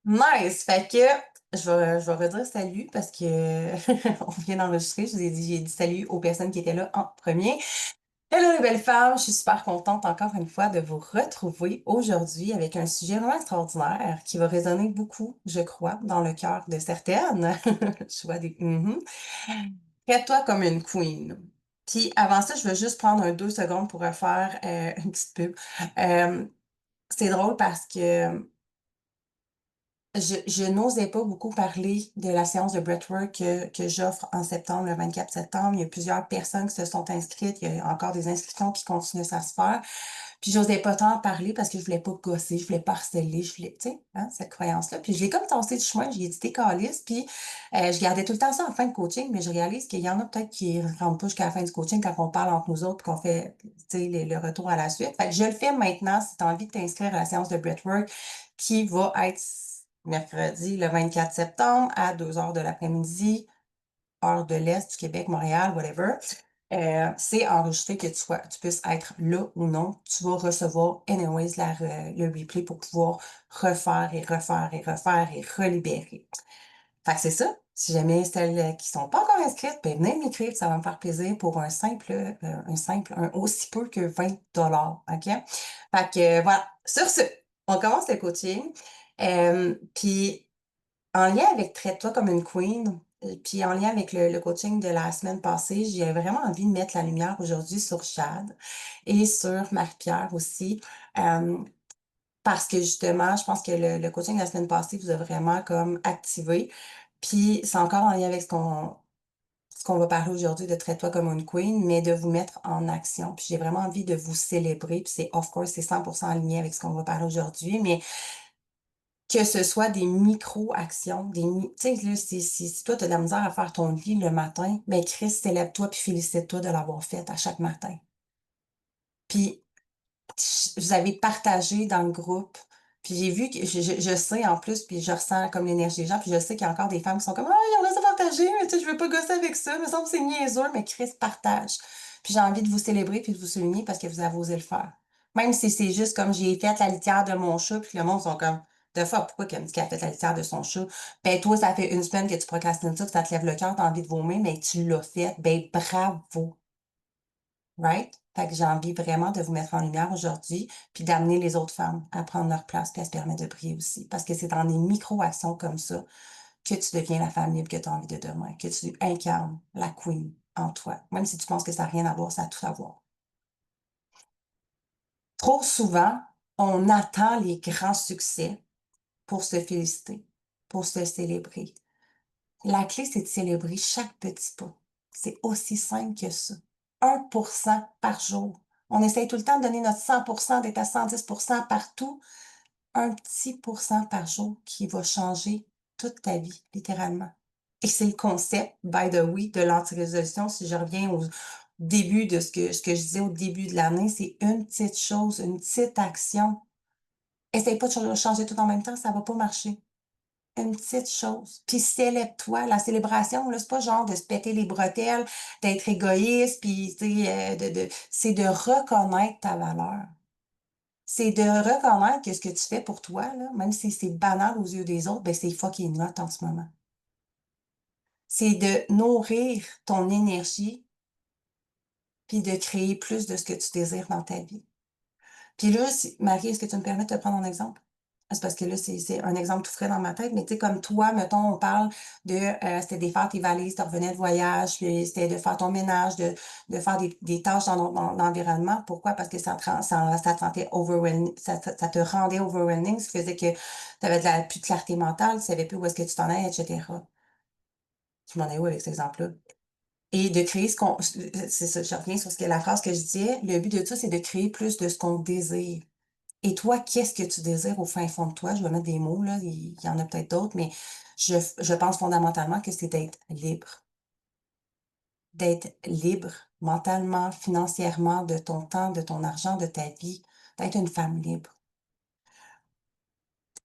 Nice! Fait que je vais redire salut parce que on vient d'enregistrer. Je vous ai dit, j'ai dit salut aux personnes qui étaient là en premier. Hello les belles femmes, je suis super contente encore une fois de vous retrouver aujourd'hui avec un sujet vraiment extraordinaire qui va résonner beaucoup, je crois, dans le cœur de certaines. Je vois des Traite-toi comme une queen. Puis avant ça, je veux juste prendre 2 secondes pour refaire une petite pub. Euh, c'est drôle parce que je n'osais pas beaucoup parler de la séance de breathwork que j'offre en septembre, le 24 septembre. Il y a plusieurs personnes qui se sont inscrites. Il y a encore des inscriptions qui continuent à se faire. Puis j'osais pas tant en parler parce que je voulais pas gosser, je voulais pas harceler, je voulais, tu sais, hein, cette croyance-là. Puis je l'ai comme tassé du chemin, j'ai dit t'es calisse. Puis je gardais tout le temps ça en fin de coaching, mais je réalise qu'il y en a peut-être qui ne rentrent pas jusqu'à la fin du coaching quand on parle entre nous autres, qu'on fait, tu sais, le retour à la suite. Fait que je le fais maintenant si tu as envie de t'inscrire à la séance de breathwork qui va être mercredi le 24 septembre à 2 heures de l'après-midi, heure de l'Est du Québec, Montréal, whatever. C'est enregistré que tu puisses être là ou non. Tu vas recevoir anyways le replay pour pouvoir refaire et refaire et refaire et relibérer. Fait que c'est ça. Si jamais celles qui sont pas encore inscrites, ben venez m'écrire, ça va me faire plaisir pour un aussi peu que 20 $, OK? Fait que voilà. Sur ce, on commence le coaching. Puis en lien avec Traite-toi comme une queen, puis en lien avec le coaching de la semaine passée, j'ai vraiment envie de mettre la lumière aujourd'hui sur Chad et sur Marie-Pierre aussi. Euh, Parce que justement, je pense que le coaching de la semaine passée vous a vraiment comme activé. Puis c'est encore en lien avec ce qu'on va parler aujourd'hui de Traite-toi comme une queen, mais de vous mettre en action. Puis j'ai vraiment envie de vous célébrer. Puis c'est, of course, c'est 100% aligné avec ce qu'on va parler aujourd'hui, mais que ce soit des micro-actions, tu sais, là, si toi, tu as de la misère à faire ton lit le matin, ben Chris, célèbre-toi puis félicite-toi de l'avoir fait à chaque matin. Puis vous avez partagé dans le groupe. Puis j'ai vu que je sais en plus, puis je ressens comme l'énergie des gens, puis je sais qu'il y a encore des femmes qui sont comme ah, il y en a ça partagé, mais tu sais, je veux pas gosser avec ça, il me semble que c'est niaiseux, mais Chris partage. Puis j'ai envie de vous célébrer puis de vous souligner parce que vous avez osé le faire. Même si c'est juste comme j'ai fait la litière de mon chat, puis le monde sont comme de fois, pourquoi qu'elle me dit qu'elle a fait la litière de son chat? Ben toi, ça fait une semaine que tu procrastines ça, que ça te lève le cœur, t'as envie de vomir, mais tu l'as fait. Ben bravo. Right? Fait que j'ai envie vraiment de vous mettre en lumière aujourd'hui, puis d'amener les autres femmes à prendre leur place, puis à se permettre de briller aussi. Parce que c'est dans des micro-actions comme ça que tu deviens la femme libre que tu as envie de devenir, que tu incarnes la queen en toi. Même si tu penses que ça n'a rien à voir, ça a tout à voir. Trop souvent, on attend les grands succès pour se féliciter, pour se célébrer. La clé, c'est de célébrer chaque petit pas. C'est aussi simple que ça. 1% par jour. On essaye tout le temps de donner notre 100%, d'être à 110% partout. Un petit pourcent par jour qui va changer toute ta vie, littéralement. Et c'est le concept, by the way, de l'anti-résolution. Si je reviens au début de ce que je disais au début de l'année, c'est une petite chose, une petite action. Essaye pas de changer tout en même temps, ça va pas marcher. Une petite chose. Puis célèbre-toi. La célébration, là, c'est pas genre de se péter les bretelles, d'être égoïste, puis tu sais, c'est de reconnaître ta valeur. C'est de reconnaître que ce que tu fais pour toi, là, même si c'est banal aux yeux des autres, ben c'est fucking not en ce moment. C'est de nourrir ton énergie, puis de créer plus de ce que tu désires dans ta vie. Puis là, Marie, est-ce que tu me permets de te prendre un exemple? C'est parce que là, c'est un exemple tout frais dans ma tête, mais tu sais, comme toi, mettons, on parle de, c'était de faire tes valises, tu revenais de voyage, puis c'était de faire ton ménage, de faire des tâches dans l'environnement. Pourquoi? Parce que ça te sentait overwhelming, ça te rendait overwhelming, ça faisait que tu avais plus de clarté mentale, tu savais plus où est-ce que tu t'en es, etc. Tu m'en es où avec cet exemple-là? Et de créer c'est ça, je reviens sur la phrase que je disais, le but de ça, c'est de créer plus de ce qu'on désire. Et toi, qu'est-ce que tu désires au fin fond de toi? Je vais mettre des mots, là, il y en a peut-être d'autres, mais je pense fondamentalement que c'est d'être libre. D'être libre mentalement, financièrement, de ton temps, de ton argent, de ta vie, d'être une femme libre.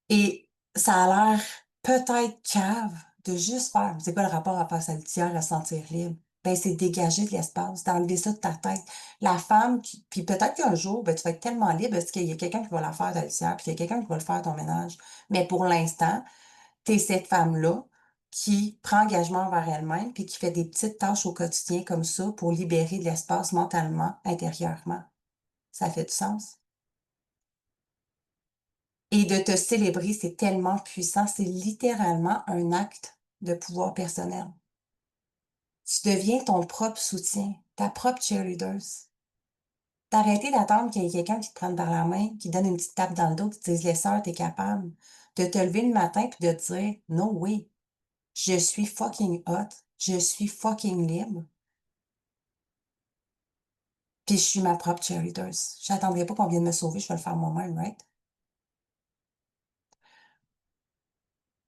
Et ça a l'air peut-être cave de juste faire, c'est quoi le rapport à faire sa litière, à se sentir libre? ben, c'est dégager de l'espace, d'enlever ça de ta tête. La femme qui puis peut-être qu'un jour, ben, tu vas être tellement libre parce qu'il y a quelqu'un qui va la faire ta litière, puis il y a quelqu'un qui va le faire ton ménage. Mais pour l'instant, tu es cette femme-là qui prend engagement envers elle-même puis qui fait des petites tâches au quotidien comme ça pour libérer de l'espace mentalement, intérieurement. Ça fait du sens? Et de te célébrer, c'est tellement puissant, c'est littéralement un acte de pouvoir personnel. Tu deviens ton propre soutien, ta propre cheerleader. D'arrêter d'attendre qu'il y ait quelqu'un qui te prenne par la main, qui te donne une petite tape dans le dos, qui te dise: «Yes sir, tu capable». De te lever le matin puis de te dire: «No way, je suis fucking hot, je suis fucking libre, puis je suis ma propre cheerleader. J'attendrai pas qu'on vienne me sauver, je vais le faire moi-même», right?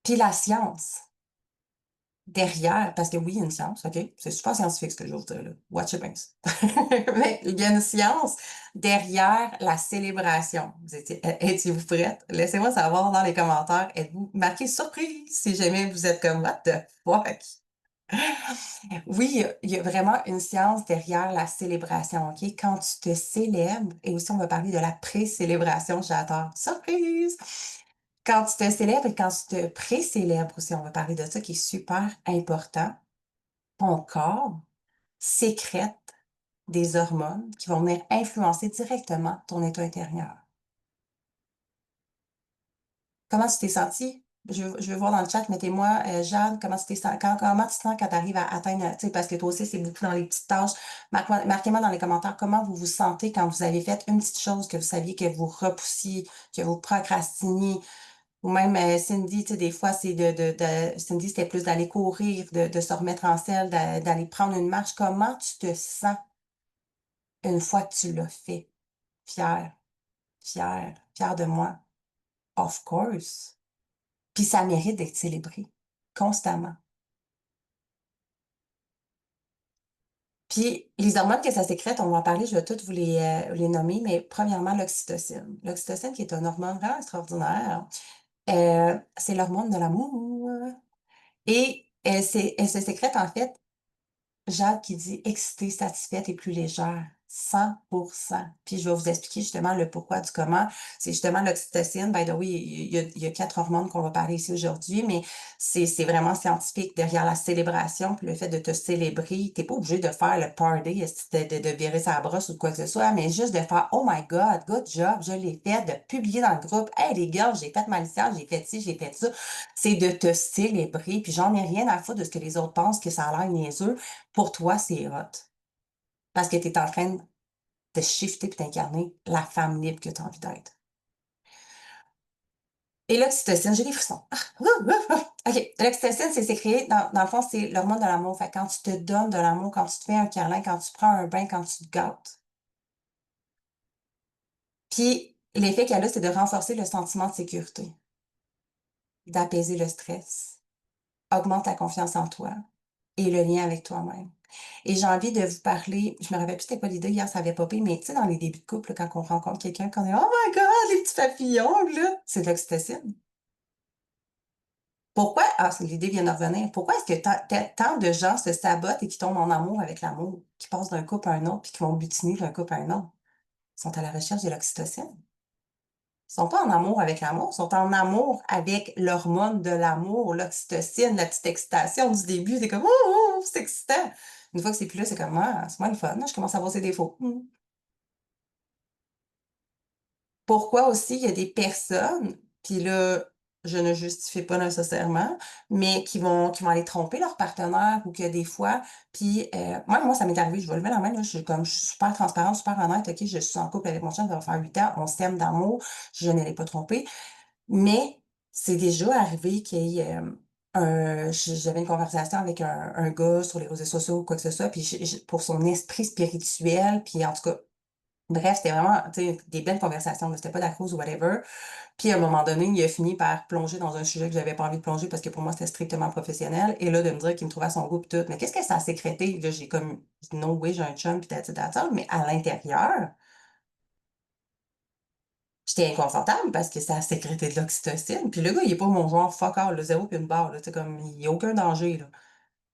Puis la science derrière, parce que oui, il y a une science, OK? C'est super scientifique ce que je vais vous dire là. Watch it bien. Mais il y a une science derrière la célébration. Étiez-vous prête? Laissez-moi savoir dans les commentaires. Êtes-vous marqué surprise si jamais vous êtes comme What the fuck? Oui, il y a vraiment une science derrière la célébration, OK? Quand tu te célèbres, et aussi on va parler de la pré-célébration, j'adore. Surprise! Quand tu te célèbres et quand tu te pré-célèbres aussi, on va parler de ça qui est super important. Ton corps sécrète des hormones qui vont venir influencer directement ton état intérieur. Comment tu t'es sentie? Je veux voir dans le chat, mettez-moi, Jade, comment tu t'es senti, comment tu te sens quand tu arrives à atteindre, tu sais, parce que toi aussi, c'est beaucoup dans les petites tâches. Marquez-moi dans les commentaires comment vous vous sentez quand vous avez fait une petite chose que vous saviez que vous repoussiez, que vous procrastiniez. Ou même Cindy, tu sais, des fois, c'est Cindy, c'était plus d'aller courir, de se remettre en selle, d'aller prendre une marche. Comment tu te sens une fois que tu l'as fait? Fière, fière, fière de moi. Of course. Puis ça mérite d'être célébré constamment. Puis les hormones que ça sécrète, on va en parler, je vais toutes vous les nommer, mais premièrement, l'oxytocine. L'oxytocine, qui est une hormone vraiment extraordinaire, c'est l'hormone de l'amour. Et elle se sécrète en fait Jade qui dit excitée, satisfaite et plus légère. 100%. Puis je vais vous expliquer justement le pourquoi du comment. C'est justement l'oxytocine. By the way, il y a 4 hormones qu'on va parler ici aujourd'hui, mais c'est vraiment scientifique derrière la célébration, puis le fait de te célébrer. T'es pas obligé de faire le party, de virer sa brosse ou quoi que ce soit, mais juste de faire Oh my God, good job, je l'ai fait, de publier dans le groupe. Hey les gars, j'ai fait ma licence, j'ai fait ci, j'ai fait ça. C'est de te célébrer. Puis j'en ai rien à foutre de ce que les autres pensent, que ça a l'air niaiseux. Pour toi, c'est hot. Parce que tu es en train de shifter puis d'incarner la femme libre que tu as envie d'être. Et l'oxytocine, j'ai des frissons. OK. L'oxytocine, c'est sécréé, dans le fond, c'est l'hormone de l'amour. Fait que quand tu te donnes de l'amour, quand tu te fais un câlin, quand tu prends un bain, quand tu te gâtes. Puis, l'effet qu'elle a, c'est de renforcer le sentiment de sécurité, d'apaiser le stress, augmente ta confiance en toi et le lien avec toi-même. Et j'ai envie de vous parler, je me rappelle plus c'était quoi l'idée, hier ça avait popé, mais tu sais, dans les débuts de couple, quand on rencontre quelqu'un, qu'on est Oh my God, les petits papillons, là, c'est de l'oxytocine. Pourquoi, l'idée vient de revenir, pourquoi est-ce que tant de gens se sabotent et qui tombent en amour avec l'amour, qui passent d'un couple à un autre, puis qui vont butiner d'un couple à un autre? Ils sont à la recherche de l'oxytocine. Ils sont pas en amour avec l'amour, ils sont en amour avec l'hormone de l'amour, l'oxytocine, la petite excitation du début. C'est comme, oh, c'est excitant. Une fois que c'est plus là, c'est comme, c'est moins le fun. Je commence à voir ses défauts. Pourquoi aussi il y a des personnes, puis là, je ne justifie pas nécessairement, mais qui vont aller tromper leur partenaire ou que des fois, puis moi, ça m'est arrivé, je vais lever la main, là, je suis super transparente, super honnête, OK, je suis en couple avec mon chum, ça va faire 8 ans, on s'aime d'amour, je ne l'ai pas trompé. Mais c'est déjà arrivé qu'il y ait, j'avais une conversation avec un gars sur les réseaux sociaux ou quoi que ce soit, puis pour son esprit spirituel, puis en tout cas, bref, c'était vraiment, tu sais, des belles conversations, là, c'était pas d'acrose ou whatever. Puis à un moment donné, il a fini par plonger dans un sujet que j'avais pas envie de plonger parce que pour moi, c'était strictement professionnel. Et là, de me dire qu'il me trouvait à son goût pis tout. Mais qu'est-ce que ça a sécrété? Là, j'ai comme, no way, j'ai un chum pis that's all. Mais à l'intérieur, j'étais inconfortable parce que ça a sécrété de l'oxytocine. Puis le gars, il est pas mon genre fuck all, le zéro puis une barre, là. Tu sais, comme, il y a aucun danger, là.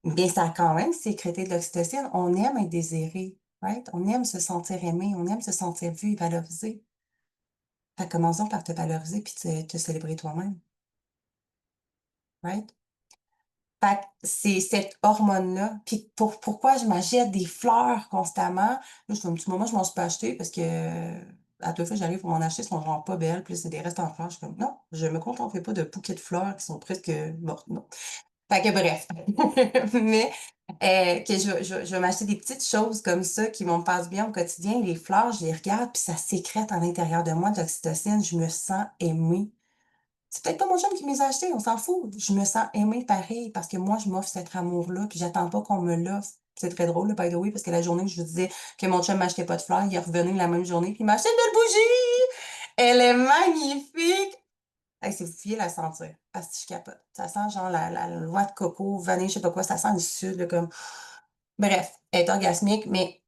mais ça a quand même sécrété de l'oxytocine. On aime être désiré, right? On aime se sentir aimé, on aime se sentir vu et valorisé. Fait que commençons par te valoriser puis te célébrer toi-même, right? Fait que c'est cette hormone-là. Puis pourquoi je m'achète des fleurs constamment? Là, je fais un petit moment, je m'en suis pas acheté parce que à deux fois, j'arrive pour m'en acheter, elles sont genre pas belles. Puis là, c'est des restes en fleurs. Je suis comme, non, je me contenterai pas de bouquets de fleurs qui sont presque mortes. Non. Fait que bref. Mais que je vais m'acheter des petites choses comme ça qui vont me faire du bien au quotidien. Les fleurs, je les regarde, puis ça sécrète à l'intérieur de moi de l'oxytocine. Je me sens aimée. C'est peut-être pas mon chum qui me les a achetés, on s'en fout. Je me sens aimée pareil parce que moi, je m'offre cet amour-là, puis j'attends pas qu'on me l'offre. C'est très drôle, là, by the way, parce que la journée que je vous disais que mon chum m'achetait pas de fleurs, il est revenu la même journée, puis il m'a acheté une belle bougie! Elle est magnifique! Hey, si vous pouviez la sentir, parce que je capote. Ça sent genre la noix de coco, vanille, je sais pas quoi, ça sent du sud, là, comme. Bref, elle est orgasmique, mais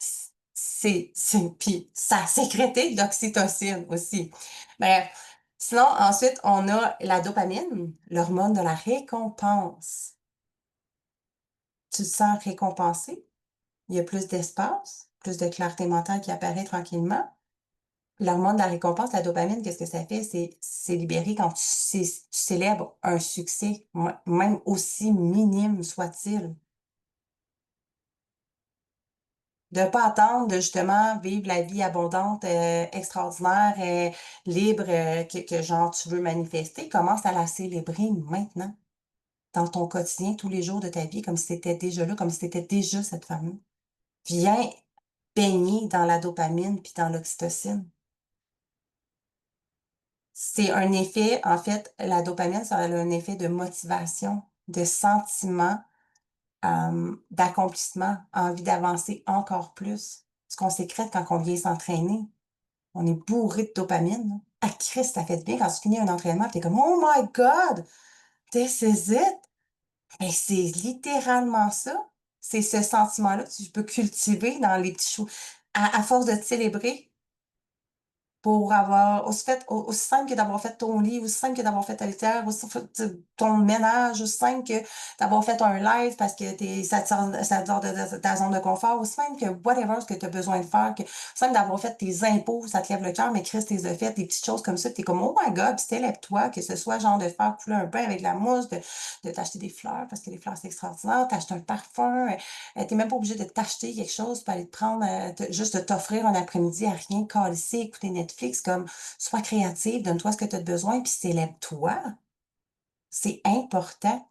puis ça a sécrété de l'oxytocine aussi. Bref. Sinon, ensuite, on a la dopamine, l'hormone de la récompense. Tu te sens récompensé, il y a plus d'espace, plus de clarté mentale qui apparaît tranquillement. L'hormone de la récompense, la dopamine, qu'est-ce que ça fait? C'est libéré quand tu célèbres un succès, même aussi minime soit-il. De ne pas attendre de justement vivre la vie abondante, extraordinaire, libre, que genre tu veux manifester. Commence à la célébrer maintenant, dans ton quotidien, tous les jours de ta vie, comme si tu étais déjà là, comme si tu étais déjà cette femme-là. Viens baigner dans la dopamine puis dans l'oxytocine. C'est un effet, en fait, la dopamine, ça a un effet de motivation, de sentiment, d'accomplissement, envie d'avancer encore plus. Ce qu'on sécrète quand on vient s'entraîner. On est bourré de dopamine, là. Ah, Christ, ça fait du bien quand tu finis un entraînement, t'es comme, oh my God, this is it. Mais c'est littéralement ça. C'est ce sentiment-là que tu peux cultiver dans les petits choux. À force de te célébrer, pour avoir aussi simple que d'avoir fait ton lit, aussi simple que d'avoir fait ta litière, aussi ton ménage, aussi simple que d'avoir fait un live parce que ça te sort de ta zone de confort, aussi simple que whatever ce que tu as besoin de faire, que aussi simple d'avoir fait tes impôts, ça te lève le cœur, mais Christ, t'es fait, des petites choses comme ça, t'es comme, oh my God, puis lève-toi, que ce soit genre de faire couler un pain avec de la mousse, de t'acheter des fleurs, parce que les fleurs, c'est extraordinaire, t'acheter un parfum, t'es même pas obligé de t'acheter quelque chose, pour aller te prendre, juste de t'offrir un après-midi à rien, calisser, écouter Netflix, comme, sois créative, donne-toi ce que tu as besoin, puis célèbre-toi. C'est important.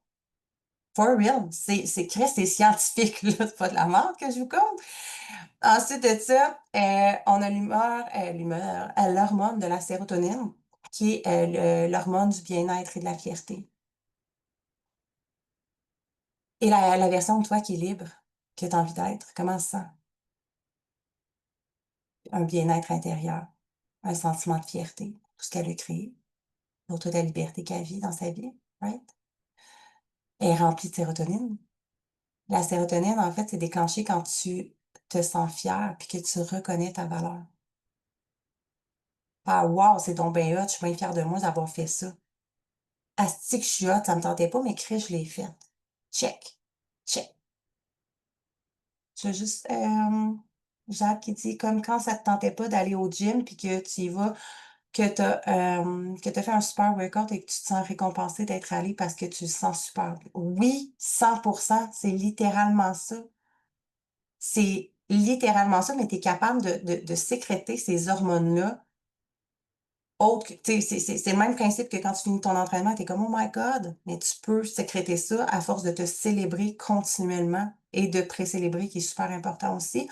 For real. C'est scientifique, là. C'est pas de la merde que je vous compte. Ensuite de ça, on a l'hormone de la sérotonine, qui est l'hormone du bien-être et de la fierté. Et la version de toi qui est libre, que tu as envie d'être, comment ça? Un bien-être intérieur, un sentiment de fierté, tout ce qu'elle a créé, pour toute la liberté qu'elle vit dans sa vie, right? Elle est remplie de sérotonine. La sérotonine, en fait, c'est déclenché quand tu te sens fier puis que tu reconnais ta valeur. Ah, wow, c'est donc bien hot, je suis bien fière de moi d'avoir fait ça. Asti que je suis hot, ça me tentait pas, mais Chris, je l'ai fait. Check. Check. Je veux juste, Jacques qui dit, comme quand ça te tentait pas d'aller au gym puis que tu y vas, que t'as fait un super workout et que tu te sens récompensé d'être allé parce que tu le sens super. Oui, 100%, c'est littéralement ça. C'est littéralement ça, mais tu es capable de sécréter ces hormones-là. Autre que, tu sais, c'est le même principe que quand tu finis ton entraînement, tu es comme, oh my God, mais tu peux sécréter ça à force de te célébrer continuellement et de pré-célébrer, qui est super important aussi.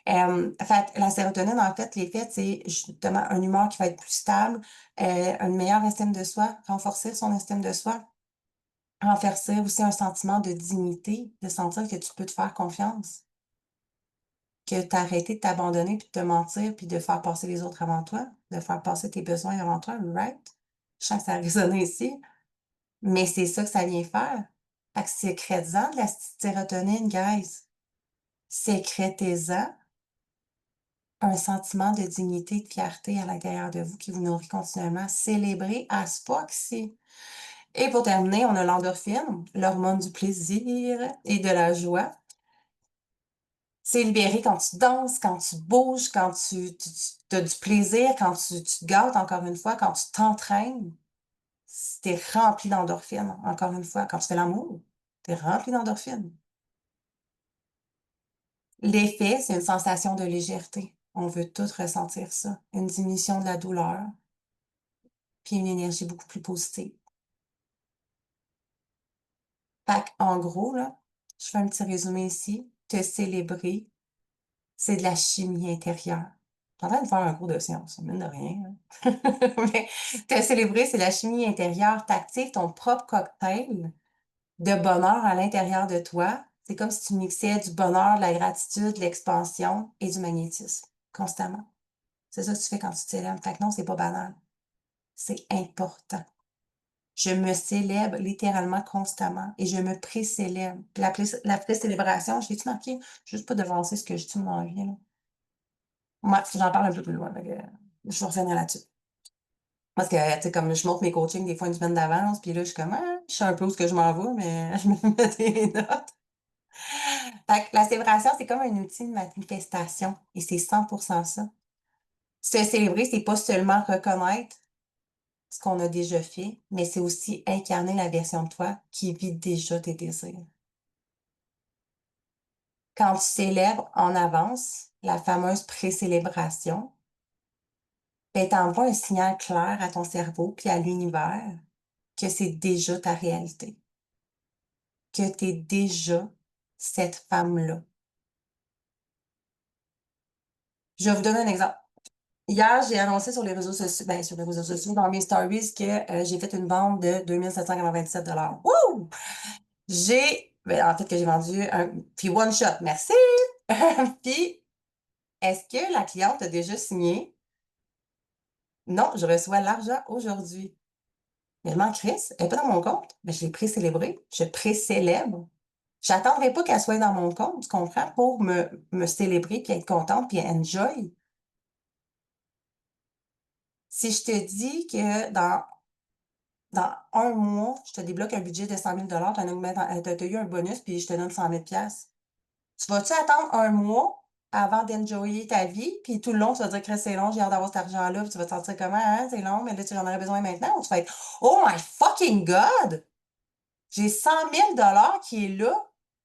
Fait, la sérotonine, en fait, l'effet, c'est justement une humeur qui va être plus stable, une meilleure estime de soi, renforcer son estime de soi, renforcer aussi un sentiment de dignité, de sentir que tu peux te faire confiance, que tu as arrêté de t'abandonner puis de te mentir puis de faire passer les autres avant toi, de faire passer tes besoins avant toi, right? Je sens que ça a résonné ici, mais c'est ça que ça vient faire. Fait que sécrète-en de la sérotonine, guys. Sécrétez-en un sentiment de dignité, de fierté à l'intérieur de vous qui vous nourrit continuellement. Célébrez as fuck ici. Et pour terminer, on a l'endorphine, l'hormone du plaisir et de la joie. C'est libéré quand tu danses, quand tu bouges, quand tu as du plaisir, quand tu te gâtes, encore une fois, quand tu t'entraînes. Tu es rempli d'endorphines, encore une fois. Quand tu fais l'amour, tu es rempli d'endorphines. L'effet, c'est une sensation de légèreté. On veut tous ressentir ça. Une diminution de la douleur, puis une énergie beaucoup plus positive. Fait en gros, là, je fais un petit résumé ici. Te célébrer, c'est de la chimie intérieure. Je suis en train de faire un cours de science, mine de rien, hein. Mais te célébrer, c'est la chimie intérieure. Tu actives ton propre cocktail de bonheur à l'intérieur de toi. C'est comme si tu mixais du bonheur, de la gratitude, de l'expansion et du magnétisme constamment. C'est ça que tu fais quand tu te célèbres. Fait que non, c'est pas banal. C'est important. Je me célèbre littéralement constamment et je me pré-célèbre. Puis la pré-célébration, je l'ai-tu marqué? Juste pas devancer ce que je dis dans la vie, là. Ouais, j'en parle un peu plus loin, fait que je reviendrai là-dessus. Parce que, tu sais, comme je monte mes coachings des fois une semaine d'avance, puis là, je suis comme, ah, je sais un peu où ce que je m'en vais, mais je me mets des notes. Fait que la célébration, c'est comme un outil de manifestation et c'est 100% ça. Se célébrer, c'est pas seulement reconnaître ce qu'on a déjà fait, mais c'est aussi incarner la version de toi qui vit déjà tes désirs. Quand tu célèbres en avance, la fameuse pré-célébration, ben, t'envoies un signal clair à ton cerveau puis à l'univers que c'est déjà ta réalité, que tu es déjà cette femme-là. Je vais vous donner un exemple. Hier, j'ai annoncé sur les réseaux sociaux, ben, sur les réseaux sociaux, dans mes stories, que j'ai fait une vente de 2797 $. Wouh! Ben, en fait, que j'ai vendu un, puis one shot, merci! Puis, est-ce que la cliente a déjà signé? Non, je reçois l'argent aujourd'hui. Mais elle m'en crisse, elle n'est pas dans mon compte. Mais je l'ai pré-célébrée, je pré-célèbre. J'attendrai pas qu'elle soit dans mon compte, tu comprends, pour me célébrer, puis être contente, puis enjoy. Si je te dis que dans un mois, je te débloque un budget de 100 000 tu as eu un bonus, puis je te donne 100 000 tu vas-tu attendre un mois avant d'enjoyer ta vie, puis tout le long, tu vas dire que c'est long, j'ai hâte d'avoir cet argent-là, puis tu vas te sentir comment, hein, c'est long, mais là, tu en aurais besoin maintenant, ou tu vas être, oh my fucking God! J'ai 100 000 qui est là,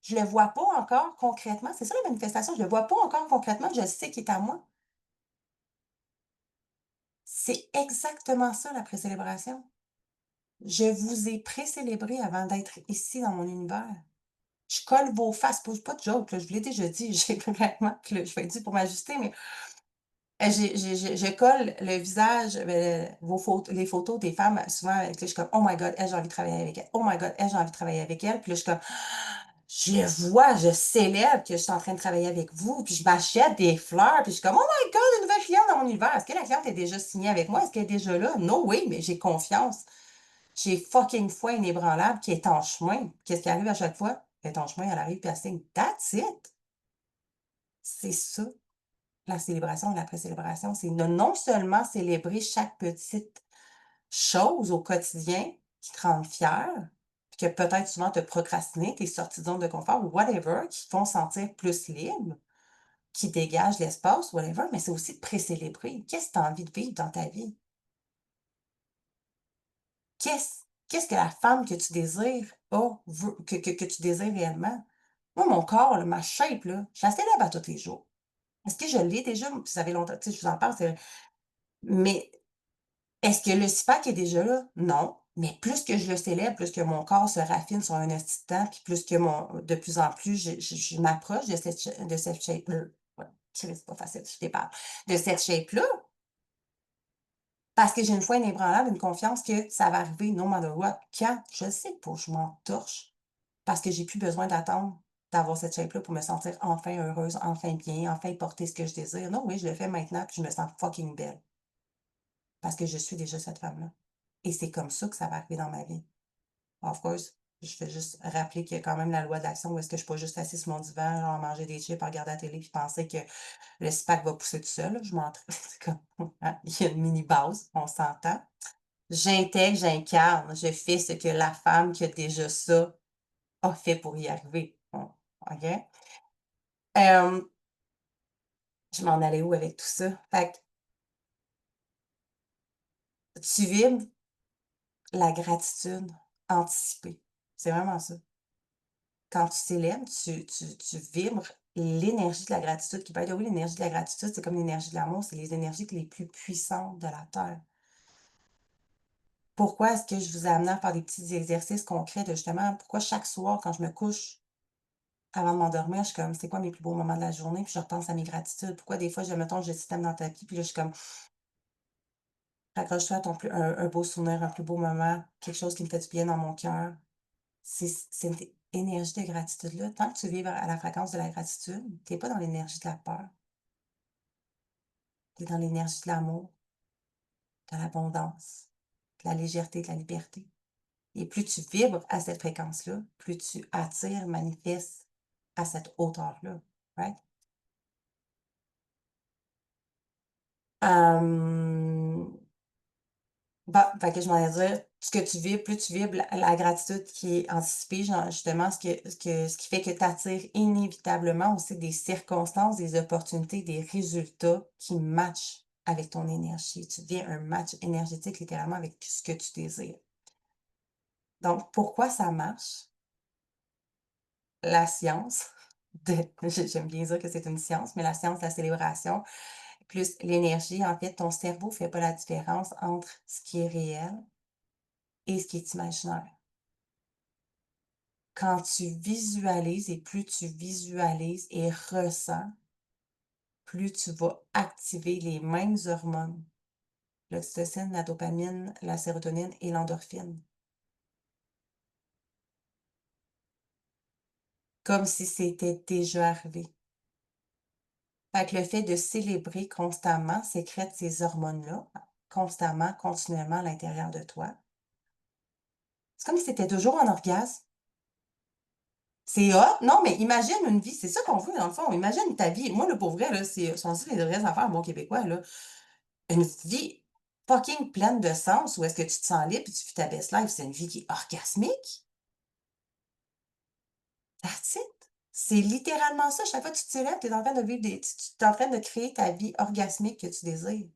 je le vois pas encore concrètement. C'est ça la manifestation, je le vois pas encore concrètement, je sais qu'il est à moi. C'est exactement ça, la pré-célébration. Je vous ai pré-célébré avant d'être ici dans mon univers. Je colle vos faces, pas de joke, là, je vous l'ai déjà dit, j'ai vraiment, là, je vais être due pour m'ajuster, mais je colle le visage, les photos des femmes, souvent, là, je suis comme, oh my God, elle, j'ai envie de travailler avec elle. Oh my God, elle, j'ai envie de travailler avec elle. Puis là, je suis comme, je le vois, je célèbre que je suis en train de travailler avec vous, puis je m'achète des fleurs, puis je suis comme, oh my God, une nouvelle cliente dans mon univers. Est-ce que la cliente est déjà signée avec moi? Est-ce qu'elle est déjà là? Non, oui, mais j'ai confiance. J'ai fucking foi inébranlable qui est en chemin. Qu'est-ce qui arrive à chaque fois? Elle est en chemin, elle arrive, puis elle signe. That's it! C'est ça, la célébration et la pré-célébration. C'est de non seulement célébrer chaque petite chose au quotidien qui te rend fière, puis que peut-être souvent te procrastiner, tes sorties de zone de confort ou whatever, qui te font sentir plus libre, qui dégagent l'espace, whatever, mais c'est aussi de pré-célébrer. Qu'est-ce que tu as envie de vivre dans ta vie? Qu'est-ce que la femme que tu désires que tu désires réellement? Moi, mon corps, là, ma shape, là, je la célèbre à tous les jours. Est-ce que je l'ai déjà? Ça fait longtemps, tu sais, je vous en parle, mais est-ce que le six-pack est déjà là? Non. Mais plus que je le célèbre, plus que mon corps se raffine sur un esti de temps, puis plus que de plus en plus, je m'approche de cette shape-là. Ouais, c'est pas facile, je te parle. De cette shape-là, parce que j'ai une foi inébranlable, une confiance que ça va arriver no matter what. Quand? Je sais pas, je m'en torche. Parce que j'ai plus besoin d'attendre d'avoir cette shape-là pour me sentir enfin heureuse, enfin bien, enfin porter ce que je désire. Non, oui, je le fais maintenant, puis je me sens fucking belle. Parce que je suis déjà cette femme-là. Et c'est comme ça que ça va arriver dans ma vie. Of course, je fais juste rappeler qu'il y a quand même la loi de l'action où est-ce que je suis pas juste assise sur mon divan, genre, à manger des chips, à regarder la télé, puis penser que le SPAC va pousser tout seul. Là. Je m'entraîne. C'est comme, hein, il y a une mini base, on s'entend. J'intègre, j'incarne, je fais ce que la femme qui a déjà ça a fait pour y arriver. Bon, OK? Hem, je m'en allais où avec tout ça? Fait que tu vibres la gratitude anticipée. C'est vraiment ça. Quand tu célèbres, tu vibres l'énergie de la gratitude qui by the way, l'énergie de la gratitude, c'est comme l'énergie de l'amour, c'est les énergies les plus puissantes de la Terre. Pourquoi est-ce que je vous ai amené à faire des petits exercices concrets de justement pourquoi chaque soir quand je me couche, avant de m'endormir, je suis comme: «C'est quoi mes plus beaux moments de la journée?» puis je repense à mes gratitudes. Pourquoi des fois, mettons, je système dans le tapis, puis là, je suis comme: «Raccroche-toi à ton plus un beau souvenir, un plus beau moment, quelque chose qui me fait du bien dans mon cœur». C'est cette énergie de gratitude-là, tant que tu vibres à la fréquence de la gratitude, tu es pas dans l'énergie de la peur, tu es dans l'énergie de l'amour, de l'abondance, de la légèreté, de la liberté. Et plus tu vibres à cette fréquence-là, plus tu attires, manifestes à cette hauteur-là, right? Hem, bah, fait que je m'en allais dire, ce que tu vibres, plus tu vibres la gratitude qui est anticipée, genre justement ce qui fait que tu attires inévitablement aussi des circonstances, des opportunités, des résultats qui matchent avec ton énergie. Tu deviens un match énergétique littéralement avec ce que tu désires. Donc pourquoi ça marche? La science de j'aime bien dire que c'est une science, mais la science de la célébration plus l'énergie, en fait, ton cerveau fait pas la différence entre ce qui est réel et ce qui est imaginaire. Quand tu visualises et plus tu visualises et ressens, plus tu vas activer les mêmes hormones, l'oxytocine, la dopamine, la sérotonine et l'endorphine, comme si c'était déjà arrivé. Fait que le fait de célébrer constamment sécrète ces hormones-là, constamment, continuellement à l'intérieur de toi. C'est comme si tu étais toujours en orgasme. C'est hot. Non, mais imagine une vie, c'est ça qu'on veut dans le fond. Imagine ta vie. Moi, là, pour vrai, là, c'est sont ça les vraies affaires, bon québécois, là. Une vie fucking pleine de sens où est-ce que tu te sens libre et tu vis ta best life. C'est une vie qui est orgasmique. That's it. C'est littéralement ça. Chaque fois que tu te lèves, tu es en train de vivre tu es en train de créer ta vie orgasmique que tu désires.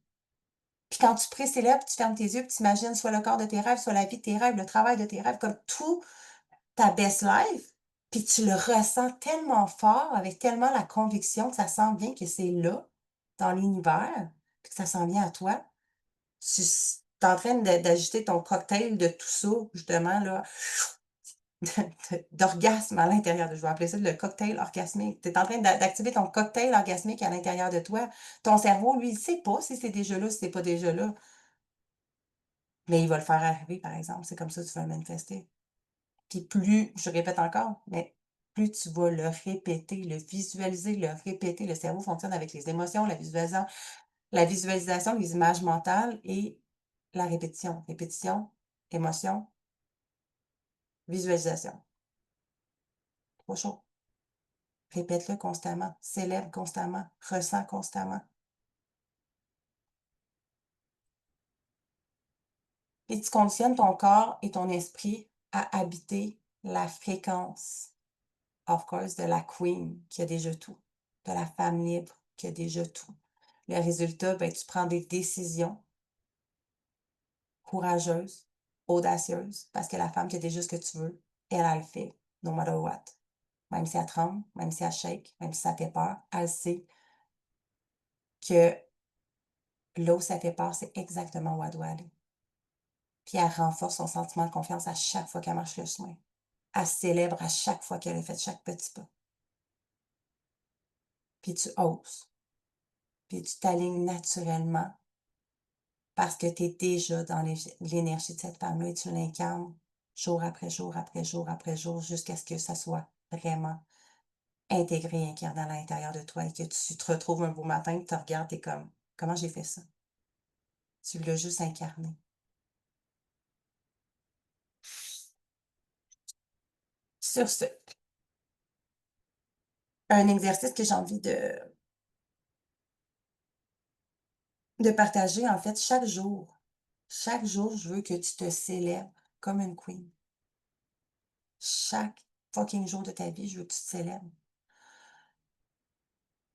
Puis quand tu pré-célèbres, tu fermes tes yeux, puis tu imagines soit le corps de tes rêves, soit la vie de tes rêves, le travail de tes rêves, comme tout ta best life, puis tu le ressens tellement fort, avec tellement la conviction que ça sent bien que c'est là, dans l'univers, puis que ça sent bien à toi. Tu es en train d'ajuster ton cocktail de tout ça, justement, là, d'orgasme à l'intérieur de je vais appeler ça le cocktail orgasmique. Tu es en train d'activer ton cocktail orgasmique à l'intérieur de toi. Ton cerveau, lui, il sait pas si c'est déjà là, si c'est pas déjà là, mais il va le faire arriver, par exemple. C'est comme ça que tu vas le manifester. Puis plus je répète encore, mais plus tu vas le répéter, le visualiser, le répéter, le cerveau fonctionne avec les émotions, la visualisation, les images mentales et la répétition. Répétition, émotion, visualisation. 3 choses. Répète-le constamment, célèbre constamment, ressens constamment et tu conditionnes ton corps et ton esprit à habiter la fréquence, of course, de la queen qui a déjà tout, de la femme libre qui a déjà tout. Le résultat, ben, tu prends des décisions courageuses, audacieuses, parce que la femme qui a déjà ce que tu veux, elle le fait, no matter what. Même si elle tremble, même si elle shake, même si ça fait peur, elle sait que là où ça fait peur, c'est exactement où elle doit aller. Puis elle renforce son sentiment de confiance à chaque fois qu'elle marche le chemin. Elle célèbre à chaque fois qu'elle a fait chaque petit pas. Puis tu oses. Puis tu t'alignes naturellement parce que tu es déjà dans l'énergie de cette femme-là et tu l'incarnes jour après jour, après jour, après jour, jusqu'à ce que ça soit vraiment intégré, incarné à l'intérieur de toi et que tu te retrouves un beau matin, tu te regardes, tu es comme: «Comment j'ai fait ça?» Tu l'as juste incarné. Sur ce, un exercice que j'ai envie de partager, en fait, chaque jour. Chaque jour, je veux que tu te célèbres comme une queen. Chaque fucking jour de ta vie, je veux que tu te célèbres.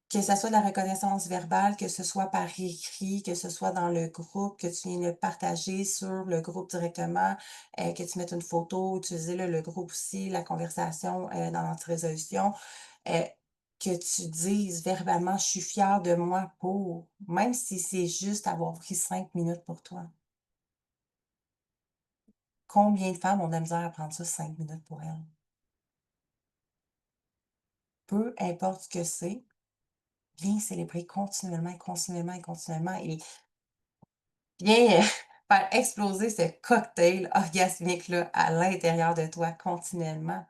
Que ça soit de la reconnaissance verbale, que ce soit par écrit, que ce soit dans le groupe, que tu viennes le partager sur le groupe directement, que tu mettes une photo, utiliser le groupe aussi, la conversation, dans l'anti-résolution, heu, que tu dises verbalement: «Je suis fière de moi pour», même si c'est juste avoir pris 5 minutes pour toi. Combien de femmes ont de la misère à prendre ça 5 minutes pour elles? Peu importe ce que c'est, viens célébrer continuellement et continuellement et continuellement et viens, faire exploser ce cocktail orgasmique-là à l'intérieur de toi continuellement.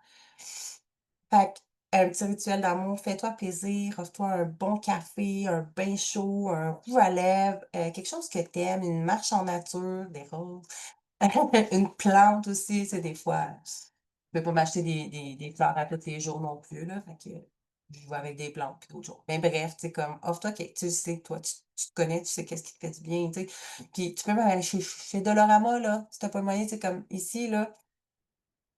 Fait un petit rituel d'amour, fais-toi plaisir, offre-toi un bon café, un bain chaud, un rouge à lèvres, quelque chose que tu aimes, une marche en nature, des roses, une plante aussi, tu sais, des fois, je peux pas m'acheter des fleurs à tous les jours non plus, là, fait que je vais avec des plantes puis d'autres choses. Mais bref, tu sais, comme offre-toi quelque tu sais, toi, tu te connais, tu sais qu'est-ce qui te fait du bien, tu sais. Puis tu peux même aller chez Dollarama, là, si tu pas le moyen, tu sais, comme ici, là,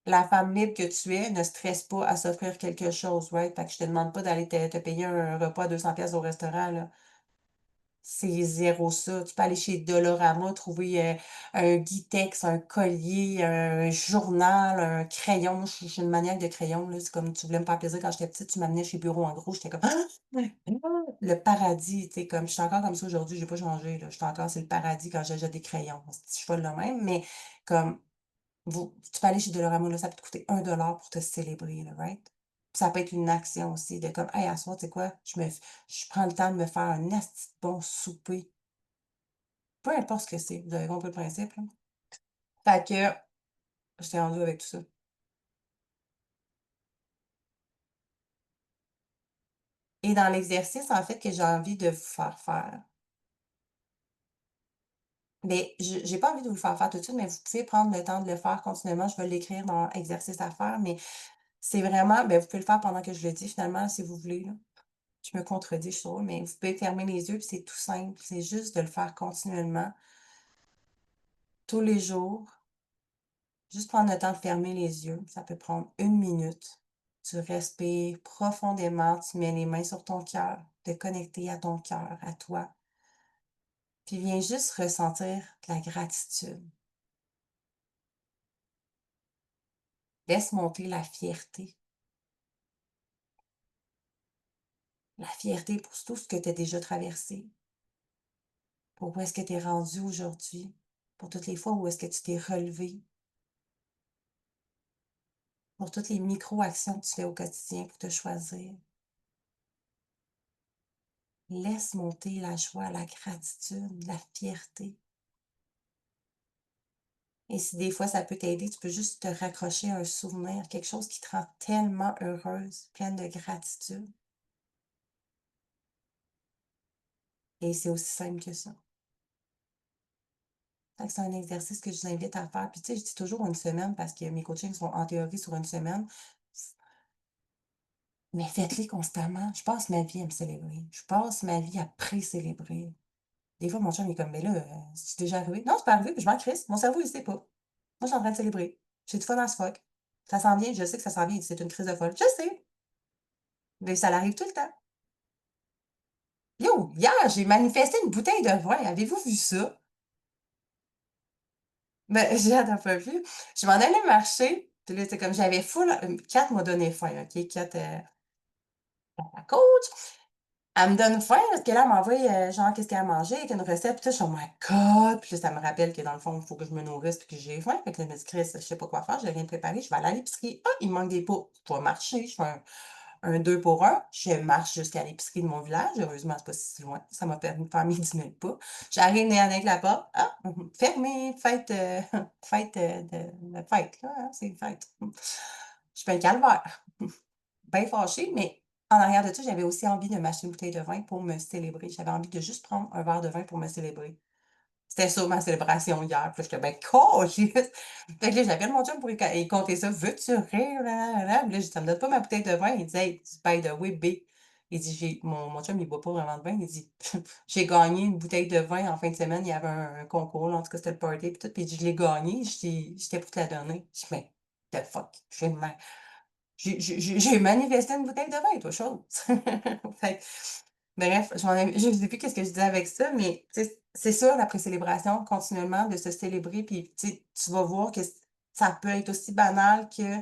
la femme libre que tu es ne stresse pas à s'offrir quelque chose, right? Fait que je te demande pas d'aller te payer un repas à 200 au restaurant, là. C'est zéro ça. Tu peux aller chez Dollarama, trouver, un Guitex, un collier, un journal, un crayon. Moi, je suis une maniaque de crayons, là. C'est comme tu voulais me faire plaisir quand j'étais petite, tu m'amenais chez Bureau en gros, j'étais comme: «Ah! Le paradis», tu sais, comme je suis encore comme ça aujourd'hui, j'ai pas changé, là. Je suis encore c'est le paradis quand j'achète des crayons. Je suis folle de même, mais comme tu peux aller chez Dollarama, là, ça peut te coûter 1 $ pour te célébrer, là, right? Ça peut être une action aussi de comme: «Hey, à soir, tu sais quoi? Je prends le temps de me faire un asti de bon souper». Peu importe ce que c'est, vous avez compris le principe, là? Fait que j'étais rendue avec tout ça. Et dans l'exercice, en fait, que j'ai envie de vous faire faire, beh, je j'ai pas envie de vous le faire faire tout de suite, mais vous pouvez prendre le temps de le faire continuellement. Je vais l'écrire dans exercice à faire, mais c'est vraiment vous pouvez le faire pendant que je le dis finalement, si vous voulez, là. Je me contredis, je suis drôle, mais vous pouvez fermer les yeux, puis c'est tout simple. C'est juste de le faire continuellement, tous les jours. Juste prendre le temps de fermer les yeux. Ça peut prendre 1 minute. Tu respires profondément, tu mets les mains sur ton cœur, te connecter à ton cœur, à toi. Puis viens juste ressentir de la gratitude. Laisse monter la fierté. La fierté pour tout ce que tu as déjà traversé, pour où est-ce que tu es rendu aujourd'hui, pour toutes les fois où est-ce que tu t'es relevé, pour toutes les micro-actions que tu fais au quotidien pour te choisir. Laisse monter la joie, la gratitude, la fierté. Et si des fois ça peut t'aider, tu peux juste te raccrocher à un souvenir, quelque chose qui te rend tellement heureuse, pleine de gratitude. Et c'est aussi simple que ça. Fait que c'est un exercice que je vous invite à faire. Puis tu sais, je dis toujours une semaine parce que mes coachings sont en théorie sur une semaine. Mais faites-les constamment. Je passe ma vie à me célébrer. Je passe ma vie à pré-célébrer. Des fois, mon chum il est comme: «Mais là, c'est déjà arrivé?» «Non, c'est pas arrivé, puis je m'en crisse. Mon cerveau, il sait pas. Moi, je suis en train de célébrer. J'ai du fun as fuck. Ça s'en vient, je sais que ça s'en vient, c'est une crise de folle. Je sais, mais ça l'arrive tout le temps. Yo, hier, j'ai manifesté une bouteille de vin. Avez-vous vu ça?» Ben, j'ai hâte un peu vu. Je m'en allais marcher, puis là, c'est comme j'avais full Kat m'a donné faim, OK? Kat, la coach, elle me donne faim parce que là, elle m'envoie, genre, qu'est-ce qu'elle a mangé avec une recette, puis là, je suis: «Oh my God!» Puis là, ça me rappelle que dans le fond, il faut que je me nourrisse puis que j'ai faim. Fait que là, je me dis: «Chris, je sais pas quoi faire, j'ai rien préparé, je vais aller à l'épicerie. Ah, il me manque des pots. Je vais marcher, je fais un 2 pour 1. Je marche jusqu'à l'épicerie de mon village. Heureusement, c'est pas si loin. Ça m'a permis de faire mes 10 000 pas. J'arrive nez à nez avec la porte. Ah, fermé, fête, fête, de fête, là, hein, c'est une fête. Je fais un calvaire. Bien fâchée, mais en arrière de ça, j'avais aussi envie de m'acheter une bouteille de vin pour me célébrer. J'avais envie de juste prendre un verre de vin pour me célébrer. C'était ça ma célébration hier. Puis là, j'étais ben câlisse! Fait que là, j'appelle mon chum pour lui conter ça. «Veux-tu rire? Là, là, là. Puis là, j'ai dit: «Ça me donne pas ma bouteille de vin». Il dit: «Hey, by the way, B, Il dit: «J'ai» mon chum, il boit pas vraiment de vin, il dit: «J'ai gagné une bouteille de vin en fin de semaine, il y avait un concours, là, en tout cas, c'était le party puis tout, puis il dit: «Je l'ai gagné». Je dis: «J'étais pour te la donner». Je dis: «Mais the fuck?» J'ai manifesté une bouteille de vin, toi, chose. Fait que, bref, je sais plus qu'est-ce que je disais avec ça, mais tu sais, c'est sûr, la pré-célébration, continuellement, de se célébrer, puis tu sais, tu vas voir que ça peut être aussi banal que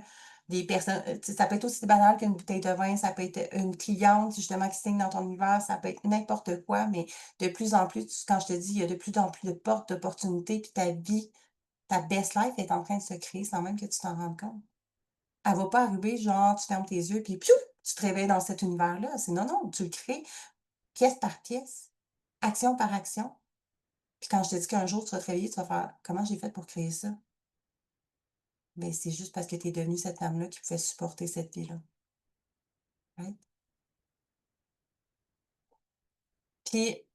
des personnes, tu sais, ça peut être aussi banal qu'une bouteille de vin, ça peut être une cliente, justement, qui signe dans ton univers, ça peut être n'importe quoi, mais de plus en plus, quand je te dis, il y a de plus en plus de portes d'opportunités, puis ta vie, ta best life est en train de se créer sans même que tu t'en rendes compte. Elle va pas arriver genre, tu fermes tes yeux puis piou, tu te réveilles dans cet univers-là. C'est non, non, tu le crées pièce par pièce, action par action. Puis quand je te dis qu'un jour tu vas te réveiller, tu vas faire: «Comment j'ai fait pour créer ça?» Ben, c'est juste parce que tu es devenue cette femme-là qui pouvait supporter cette vie-là, right? Puis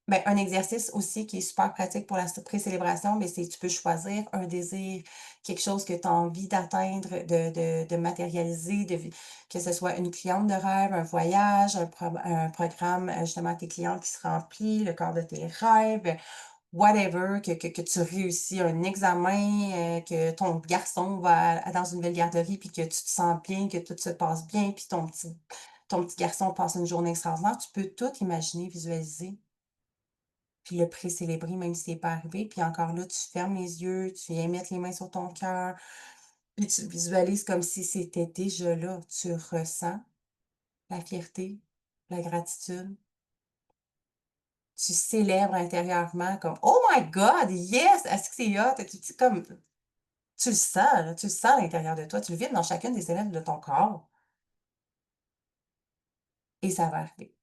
ben, un exercice aussi qui est super pratique pour la pré-célébration, mais c'est tu peux choisir un désir, quelque chose que tu as envie d'atteindre, de matérialiser, que ce soit une cliente de rêve, un voyage, un programme, justement avec tes clientes qui se remplit, le corps de tes rêves, whatever, que tu réussis un examen, que ton garçon va dans une belle garderie, puis que tu te sens bien, que tout se passe bien, puis ton petit garçon passe une journée extraordinaire. Tu peux tout imaginer, visualiser, puis le pré-célébrer même si c'est pas arrivé. Puis encore là, tu fermes les yeux, tu viens mettre les mains sur ton cœur, puis tu visualises comme si c'était déjà là. Tu ressens la fierté, la gratitude. Tu célèbres intérieurement comme: «Oh my God, yes! Est-ce que c'est hot?» Tu comme tu le sens, là, tu le sens à l'intérieur de toi, tu le vis dans chacune des cellulaires de ton corps et ça va arriver.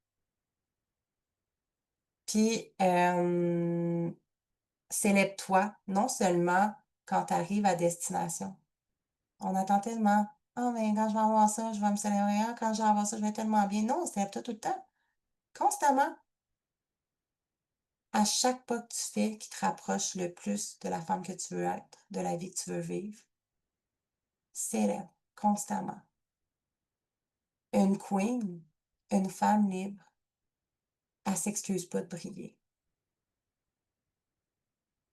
Puis, célèbre-toi, non seulement quand tu arrives à destination. On attend tellement: «Ah, mais quand je vais avoir ça, je vais me célébrer. Ah, quand je vais avoir ça, je vais être tellement bien». Non, célèbre-toi tout le temps, constamment, à chaque pas que tu fais qui te rapproche le plus de la femme que tu veux être, de la vie que tu veux vivre. Célèbre constamment. Une queen, une femme libre, elle s'excuse pas de briller.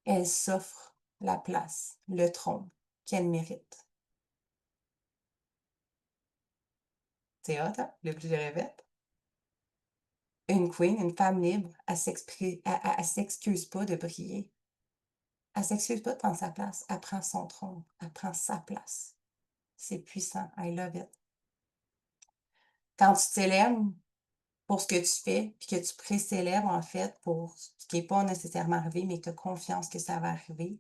Elle s'offre la place, le trône qu'elle mérite. C'est hot, hein? Le plus je répète. Une queen, une femme libre, elle s'excuse pas de briller. Elle s'excuse pas de prendre sa place. Elle prend son trône. Elle prend sa place. C'est puissant. I love it. Quand tu célèbres pour ce que tu fais, puis que tu pré-célèbres, en fait, pour ce qui est pas nécessairement arrivé, mais que tu as confiance que ça va arriver,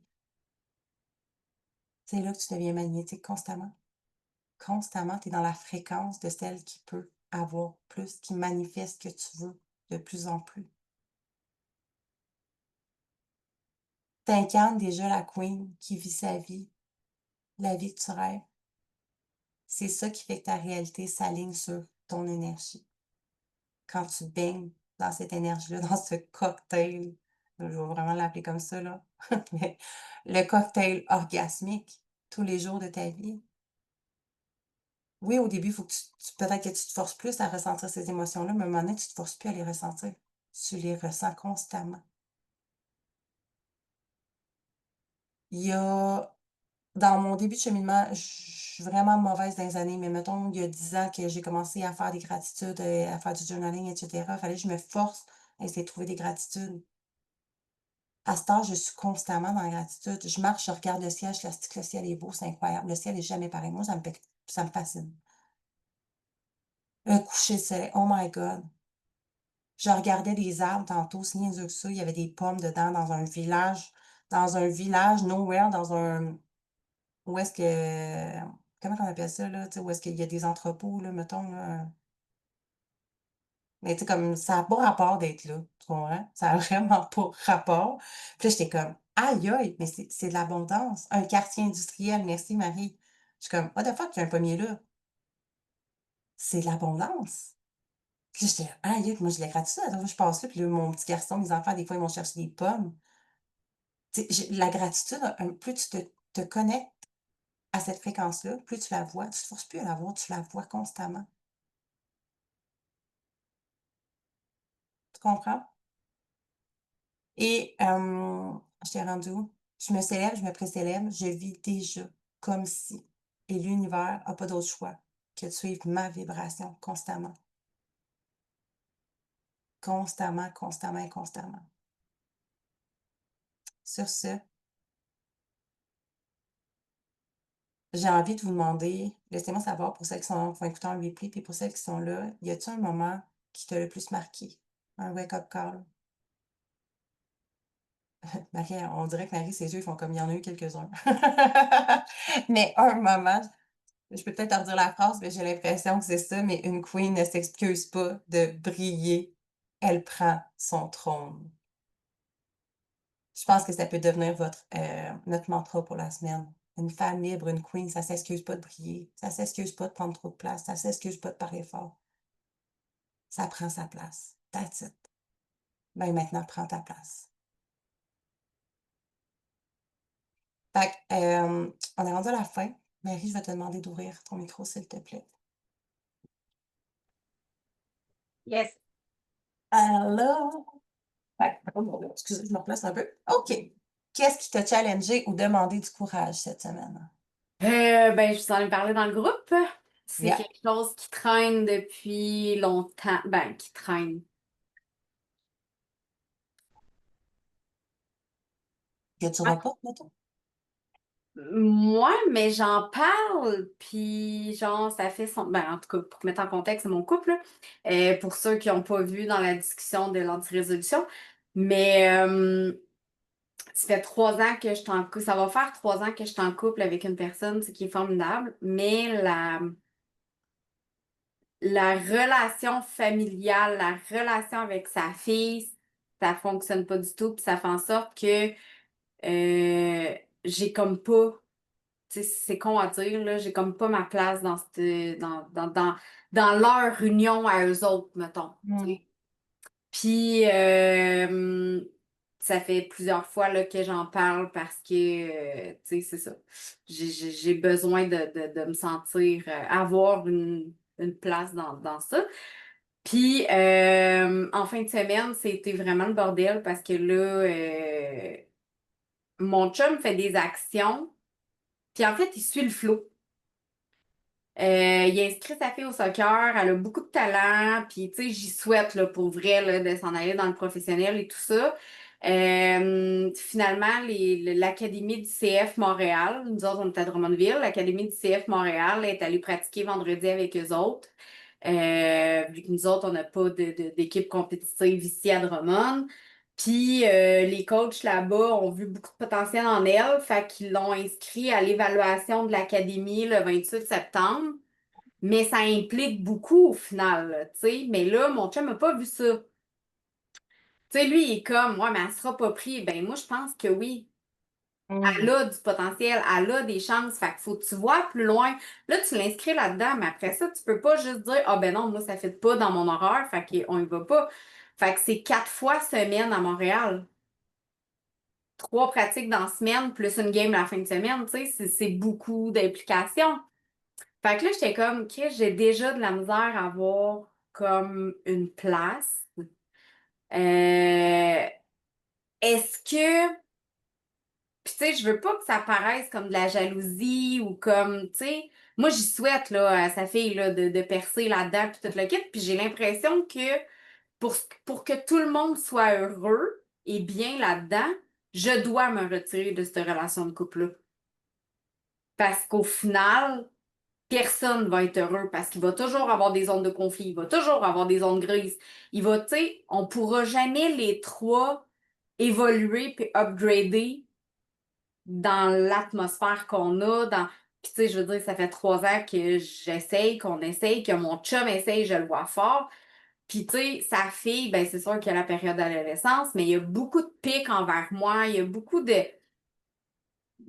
c'est là que tu deviens magnétique constamment. Constamment, tu es dans la fréquence de celle qui peut avoir plus, qui manifeste ce que tu veux de plus en plus. Tu incarnes déjà la queen qui vit sa vie, la vie que tu rêves. C'est ça qui fait que ta réalité s'aligne sur ton énergie. Quand tu baignes dans cette énergie-là, dans ce cocktail, je vais vraiment l'appeler comme ça, là, mais le cocktail orgasmique tous les jours de ta vie. Oui, au début, il faut que peut-être que tu te forces plus à ressentir ces émotions-là, mais à un moment donné, tu te forces plus à les ressentir. Tu les ressens constamment. Il y a dans mon début de cheminement, je suis vraiment mauvaise dans les années, mais mettons, il y a 10 ans que j'ai commencé à faire des gratitudes, à faire du journaling et cetera. Fallait que je me force à essayer de trouver des gratitudes. À cette heure, je suis constamment dans la gratitude. Je marche, je regarde le ciel, je dis que le ciel est beau, c'est incroyable. Le ciel est jamais pareil. Moi, ça me fascine. Le coucher de soleil, oh my God! Je regardais des arbres tantôt, c'est niaiseux que ça, il y avait des pommes dedans dans un village nowhere, dans un où est-ce que comment on appelle ça là? Tu sais, où est-ce qu'il y a des entrepôts là, mettons là, mais tu sais comme ça a pas rapport d'être là, tu comprends? Ça a vraiment pas rapport. Puis là, j'étais comme: «Aïe aïe, mais c'est de l'abondance». Un quartier industriel, merci Marie. Je suis comme: «What the fuck, il y a un pommier là». C'est de l'abondance. Puis là, j'étais là: «Aïe aïe», moi je la gratitude, à chaque fois que je passe là, puis là, mon petit garçon, mes enfants, des fois, ils vont chercher des pommes. Tu sais, la gratitude, plus tu te connectes à cette fréquence-là, plus tu la vois. Tu te forces plus à la voir, tu la vois constamment. comprends? Et j'étais rendue où? Je me célèbre, je me précélèbre, je vis déjà comme si et l'univers a pas d'autre choix que de suivre ma vibration constamment. Constamment, constamment et constamment. Sur ce, j'ai envie de vous demander, laissez-moi savoir pour celles qui vont écouter en replay, puis pour celles qui sont là, y a-t-il un moment qui t'a le plus marqué? Un wake-up call? Marie, on dirait que Marie, ses yeux, ils font comme il y en a eu quelques-uns. Mais un moment, je peux peut-être redire la phrase, mais j'ai l'impression que c'est ça, mais une queen ne s'excuse pas de briller. Elle prend son trône. Je pense que ça peut devenir notre mantra pour la semaine. Une femme libre, une queen, ça s'excuse pas de briller. Ça s'excuse pas de prendre trop de place. Ça s'excuse pas de parler fort. Ça prend sa place. That's it. Ben maintenant, prends ta place. Fait que, on est rendu à la fin. Marie, je vais te demander d'ouvrir ton micro, s'il te plaît. Yes. Alors, oh mon Dieu, excusez, je me replace un peu. OK. Qu'est-ce qui t'a challengé ou demandé du courage cette semaine? Ben, je vous en ai parlé dans le groupe. C'est Yeah. quelque chose qui traîne depuis longtemps. Ben, qui traîne. Que tu reportes, mettons? Moi, mais j'en parle, puis genre, ça fait son... Ben, en tout cas, pour mettre en contexte, c'est mon couple, là. Pour ceux qui n'ont pas vu dans la discussion de l'anti-résolution. Mais ça fait 3 ans que je suis en couple. Ça va faire 3 ans que je suis en couple avec une personne, ce qui est formidable. Mais la relation familiale, la relation avec sa fille, ça fonctionne pas du tout, puis ça fait en sorte que j'ai comme pas, tu sais, c'est con à dire, là, j'ai comme pas ma place dans leur union à eux autres, mettons. Tu Mmh. sais. Puis ça fait plusieurs fois là, que j'en parle parce que, tu sais, c'est ça. J'ai besoin de me sentir, avoir une place dans ça. Puis, en fin de semaine, c'était vraiment le bordel parce que là, mon chum fait des actions, puis en fait, il suit le flow. Il a inscrit sa fille au soccer, elle a beaucoup de talent, puis tu sais, j'y souhaite là, pour vrai là, de s'en aller dans le professionnel et tout ça. Finalement, l'Académie du CF Montréal, nous autres, on est à Drummondville, l'Académie du CF Montréal est allée pratiquer vendredi avec eux autres. Vu que nous autres, on n'a pas d'équipe compétitive ici à Drummond. Puis les coachs là-bas ont vu beaucoup de potentiel en elle, fait qu'ils l'ont inscrit à l'évaluation de l'académie le 28 septembre. Mais ça implique beaucoup au final, là, tu sais. Mais là, mon chum n'a pas vu ça. Tu sais, lui, il est comme, ouais, mais elle sera pas prise. Ben moi, je pense que oui. Elle Mmh. a du potentiel, elle a des chances. Fait qu'il faut que tu vois plus loin. Là, tu l'inscris là-dedans, mais après ça, tu peux pas juste dire, ah ben non, moi, ça fait pas dans mon horaire, fait qu'on y va pas. Fait que c'est 4 fois semaine à Montréal. 3 pratiques dans la semaine, plus une game la fin de semaine, tu sais, c'est beaucoup d'implications. Fait que là, j'étais comme, que j'ai déjà de la misère à avoir comme une place. Euh, est-ce que Puis, tu sais, je veux pas que ça paraisse comme de la jalousie ou comme, tu sais, moi, j'y souhaite, là, à sa fille, là, de percer là-dedans, puis tout le kit. Puis j'ai l'impression que pour que tout le monde soit heureux et bien là-dedans, je dois me retirer de cette relation de couple-là. Parce qu'au final, personne va être heureux parce qu'il va toujours avoir des zones de conflit, il va toujours avoir des zones grises. Il va, tu sais, on pourra jamais les trois évoluer puis upgrader dans l'atmosphère qu'on a, Puis tu sais, je veux dire, ça fait 3 ans que j'essaye, qu'on essaye, que mon chum essaye, je le vois fort. Puis tu sais, sa fille, ben c'est sûr qu'il y a la période d'adolescence, mais il y a beaucoup de pics envers moi, il y a beaucoup de...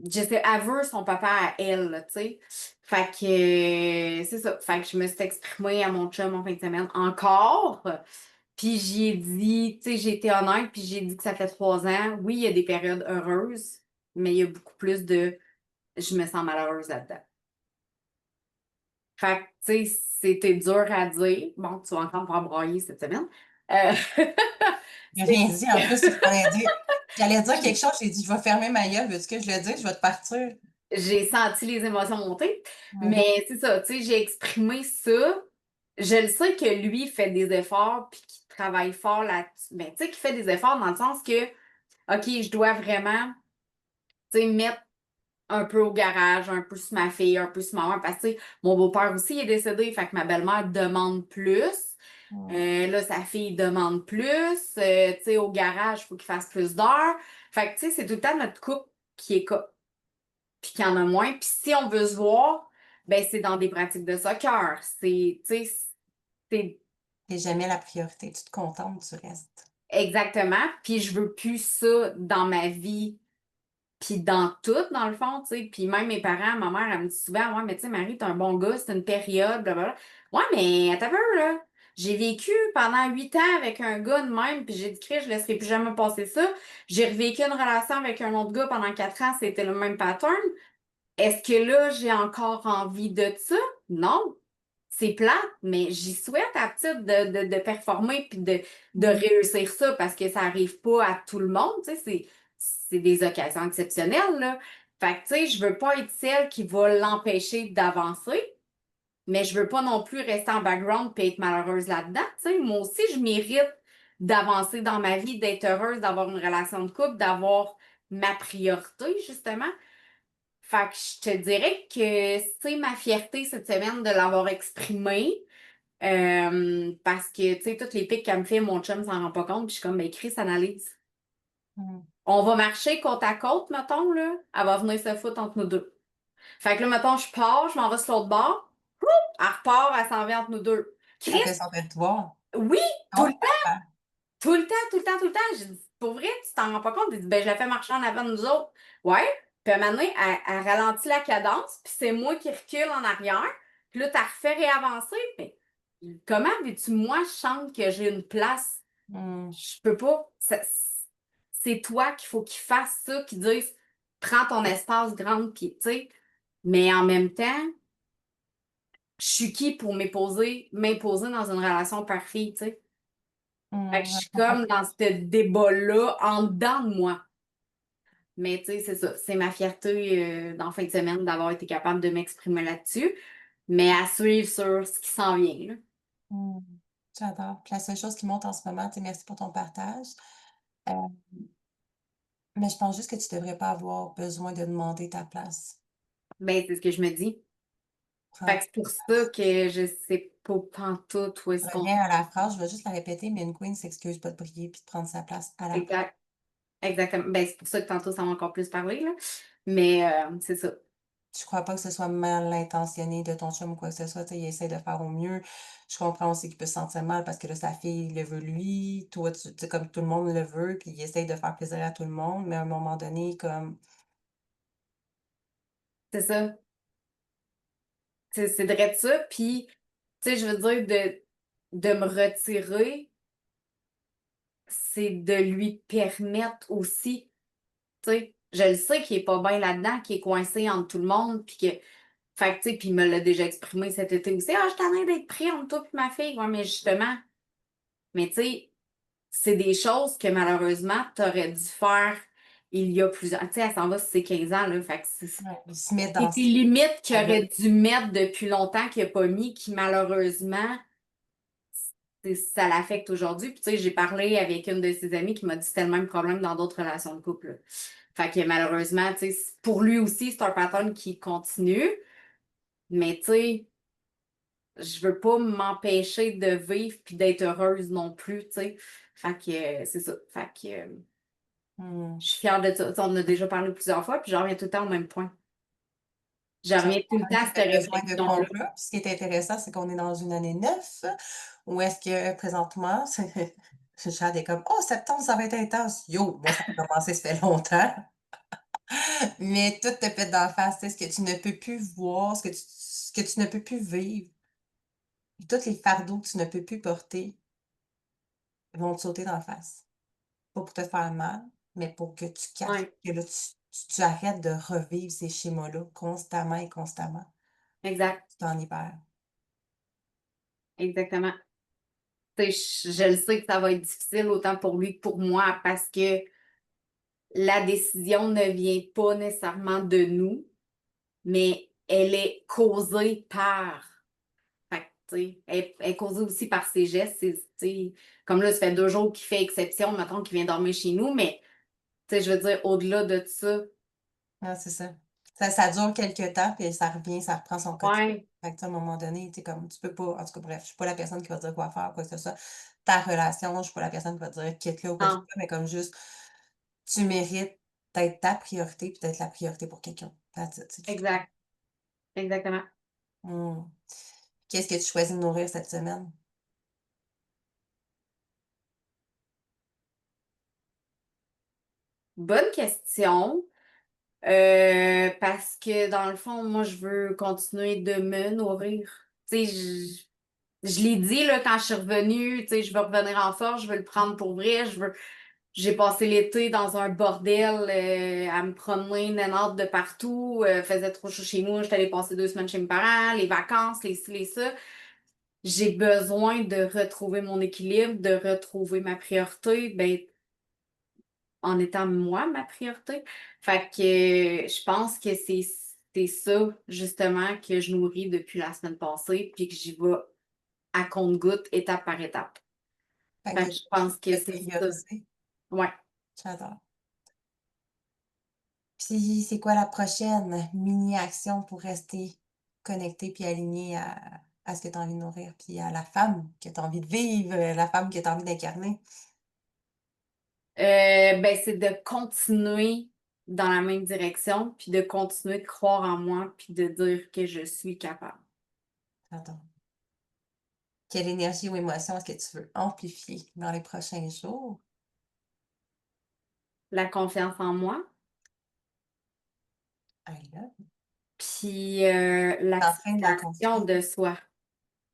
Je sais, elle veut son papa à elle, là, tu sais. Fait que, c'est ça. Fait que je me suis exprimée à mon chum en fin de semaine encore. Puis j'y ai dit, tu sais, j'ai été honnête, puis j'ai dit que ça fait 3 ans. Oui, il y a des périodes heureuses, mais il y a beaucoup plus de je me sens malheureuse là-dedans. Fait que, tu sais, c'était dur à dire. Bon, tu vas encore me faire broyer cette semaine. Euh, J'ai c'est- rien dit en plus, c'est ce que j'allais dire quelque chose, j'ai dit: «Je vais fermer ma gueule, veux-tu que je le dise? Je vais te partir». j'ai senti les émotions monter, Ouais. mais c'est ça, tu sais, j'ai exprimé ça. Je le sais que lui fait des efforts puis qu'il travaille fort là-dessus. Ben, tu sais, qu'il fait des efforts dans le sens que, OK, je dois vraiment, tu sais, mettre un peu au garage, un peu sur ma fille, un peu sur ma mère, parce que, tu sais, mon beau-père aussi est décédé, fait que ma belle-mère demande plus. Mmh. Là, sa fille demande plus. Tu sais, au garage, il faut qu'il fasse plus d'heures. Fait que, tu sais, c'est tout le temps notre couple qui est puis qu'il y en a moins. Puis si on veut se voir, ben c'est dans des pratiques de soccer. C'est, tu sais, c'est Tu jamais la priorité, tu te contentes du reste. exactement. Puis je veux plus ça dans ma vie, puis dans tout, dans le fond, tu sais. Puis même mes parents, ma mère, elle me dit souvent, ouais, mais tu sais, Marie, t'es un bon gars, c'est une période, blablabla. Ouais, mais attends un peu, là. J'ai vécu pendant 8 ans avec un gars de même, puis j'ai dit, Chris, je laisserai plus jamais passer ça. J'ai revécu une relation avec un autre gars pendant 4 ans, c'était le même pattern. Est-ce que là, j'ai encore envie de ça? Non. C'est plate, mais j'y souhaite à petite de performer puis de Mmh. réussir ça parce que ça arrive pas à tout le monde, tu sais, c'est des occasions exceptionnelles, là. Fait que, tu sais, je veux pas être celle qui va l'empêcher d'avancer, mais je veux pas non plus rester en background puis être malheureuse là-dedans, tu sais. Moi aussi, je mérite d'avancer dans ma vie, d'être heureuse, d'avoir une relation de couple, d'avoir ma priorité, justement. Fait que je te dirais que c'est ma fierté cette semaine de l'avoir exprimé. Parce que, tu sais, toutes les pics qu'elle me fait, mon chum s'en rend pas compte. Puis je suis comme, ben, Chris, analyse. Mmh. On va marcher côte à côte, mettons, là. Elle va venir se foutre entre nous deux. Fait que là, mettons, je pars, je m'en vais sur l'autre bord. Elle repart, elle s'en vient entre nous deux. Chris, Elle fait son territoire. oui, tout le Oh temps, papa! tout le temps, tout le temps, tout le temps. J'ai dit, pour vrai, tu t'en rends pas compte? J'ai dit, ben, je la fais marcher en avant de nous autres. Ouais. Puis à un moment donné, elle ralentit la cadence, puis c'est moi qui recule en arrière. Puis là, t'as refait réavancer. Mais comment veux-tu, moi, je chante que j'ai une place? Mmh. Je peux pas. C'est toi qu'il faut qu'il fasse ça, qu'il dise, prends ton espace grande, puis tu sais. Mais en même temps, je suis qui pour m'imposer dans une relation par fille, tu sais? Fait que je Mmh. suis comme dans ce débat-là en dedans de moi. Mais tu sais, c'est ça. C'est ma fierté dans la fin de semaine d'avoir été capable de m'exprimer là-dessus. Mais à suivre sur ce qui s'en vient, là. Mmh. J'adore. Puis la seule chose qui monte en ce moment, tu sais, merci pour ton partage, heu, mais je pense juste que tu devrais pas avoir besoin de demander ta place. Ben, c'est ce que je me dis. Fait Prends que c'est pour ça que je sais pas pantoute où est-ce qu'on... reviens à la phrase, je vais juste la répéter, mais une queen s'excuse pas de briller puis de prendre sa place à la place. Exact. Exactement. Ben, c'est pour ça que tantôt, ça m'a encore plus parlé, là. Mais c'est ça. Je crois pas que ce soit mal intentionné de ton chum ou quoi que ce soit, tu sais, il essaie de faire au mieux. Je comprends aussi qu'il peut se sentir mal parce que là, sa fille le veut lui, toi, tu sais, comme tout le monde le veut, puis il essaye de faire plaisir à tout le monde, mais à un moment donné, comme C'est ça. C'est vrai de ça. Puis, tu sais, je veux dire, de me retirer, c'est de lui permettre aussi. Tu sais, je le sais qu'il est pas bien là-dedans, qu'il est coincé entre tout le monde, puis que, fait que, tu sais, puis il me l'a déjà exprimé cet été aussi. Ah, je t'en ai d'être pris entre toi et ma fille. Ouais, mais justement, mais tu sais, c'est des choses que malheureusement, t'aurais dû faire il y a plusieurs. Tu sais, elle s'en va sur ses 15 ans, là. Fait que ouais, il se met c'est dans des ses limites qu'il là. aurait dû mettre depuis longtemps qu'il n'a pas mis, qui malheureusement, ça l'affecte aujourd'hui. Puis tu sais, j'ai parlé avec une de ses amies qui m'a dit que c'était le même problème dans d'autres relations de couple, là. Fait que malheureusement, tu sais, pour lui aussi, c'est un pattern qui continue. Mais tu sais, je veux pas m'empêcher de vivre puis d'être heureuse non plus, tu sais. Fait que c'est ça. Fait que Mmh. je suis fière de ça. Tu sais, on en a déjà parlé plusieurs fois, puis j'en reviens tout le temps au même point. Je Ça reviens tout le montre temps que à tu as cette besoin de réflexion-là. conclure. Puis ce qui est intéressant, c'est qu'on est dans une année 9 où est-ce que présentement, Chad est comme: «Oh septembre, ça va être intense». Yo, moi ça a commencé, ça fait longtemps. Mais tout te pète d'en face, tu sais, ce que tu ne peux plus voir, ce que tu ne peux plus vivre, tous les fardeaux que tu ne peux plus porter vont te sauter d'en face. Pas pour te faire mal, mais pour que tu captes Ouais, que là, tu arrêtes de revivre ces schémas-là constamment et constamment. exact. Tu t'en libères. Exactement. tu sais, je le sais que ça va être difficile autant pour lui que pour moi parce que la décision ne vient pas nécessairement de nous, mais elle est causée par. Fait que, tu sais, elle est causée aussi par ses gestes. Tu sais, comme là, ça fait 2 jours qu'il fait exception, mettons qu'il vient dormir chez nous, mais tu sais, je veux dire, au-delà de ça, Ah, c'est ça. Ça dure quelque temps, puis ça revient, ça reprend son quotidien. ouais, Fait que, tu sais, à un moment donné, tu sais, comme, tu peux pas, en tout cas, bref, je suis pas la personne qui va te dire quoi faire, quoi que ce soit. Ta relation, je suis pas la personne qui va te dire quitte-le ou quoi que ce non, soit, mais comme juste, tu mérites d'être ta priorité puis d'être la priorité pour quelqu'un. That's it, c'est tout. exact, exactement. Mmh. Qu'est-ce que tu choisis de nourrir cette semaine? Bonne question. Parce que dans le fond, moi, je veux continuer de me nourrir. Tu sais, je l'ai dit là, quand je suis revenue, tu sais, je veux revenir en force, je veux le prendre pour vrai, j'ai passé l'été dans un bordel à me promener nanade de partout, faisait trop chaud chez moi, j'étais allée passer 2 semaines chez mes parents, les vacances, les ci, les ça. J'ai besoin de retrouver mon équilibre, de retrouver ma priorité, ben, en étant moi ma priorité. Fait que je pense que c'est ça, justement, que je nourris depuis la semaine passée, puis que j'y vais à compte-gouttes, étape par étape. Fait Fait que que je pense que de c'est ça. prioriser. Ouais. J'adore. Puis c'est quoi la prochaine mini-action pour rester connecté puis aligné à ce que tu as envie de nourrir, puis à la femme que tu as envie de vivre, la femme que tu as envie d'incarner? Ben, c'est de continuer dans la même direction, puis de continuer de croire en moi, puis de dire que je suis capable. J'adore. Quelle énergie ou émotion est-ce que tu veux amplifier dans les prochains jours? La confiance en moi, I love it. puis Enfin de la l'acceptation confiance. de soi.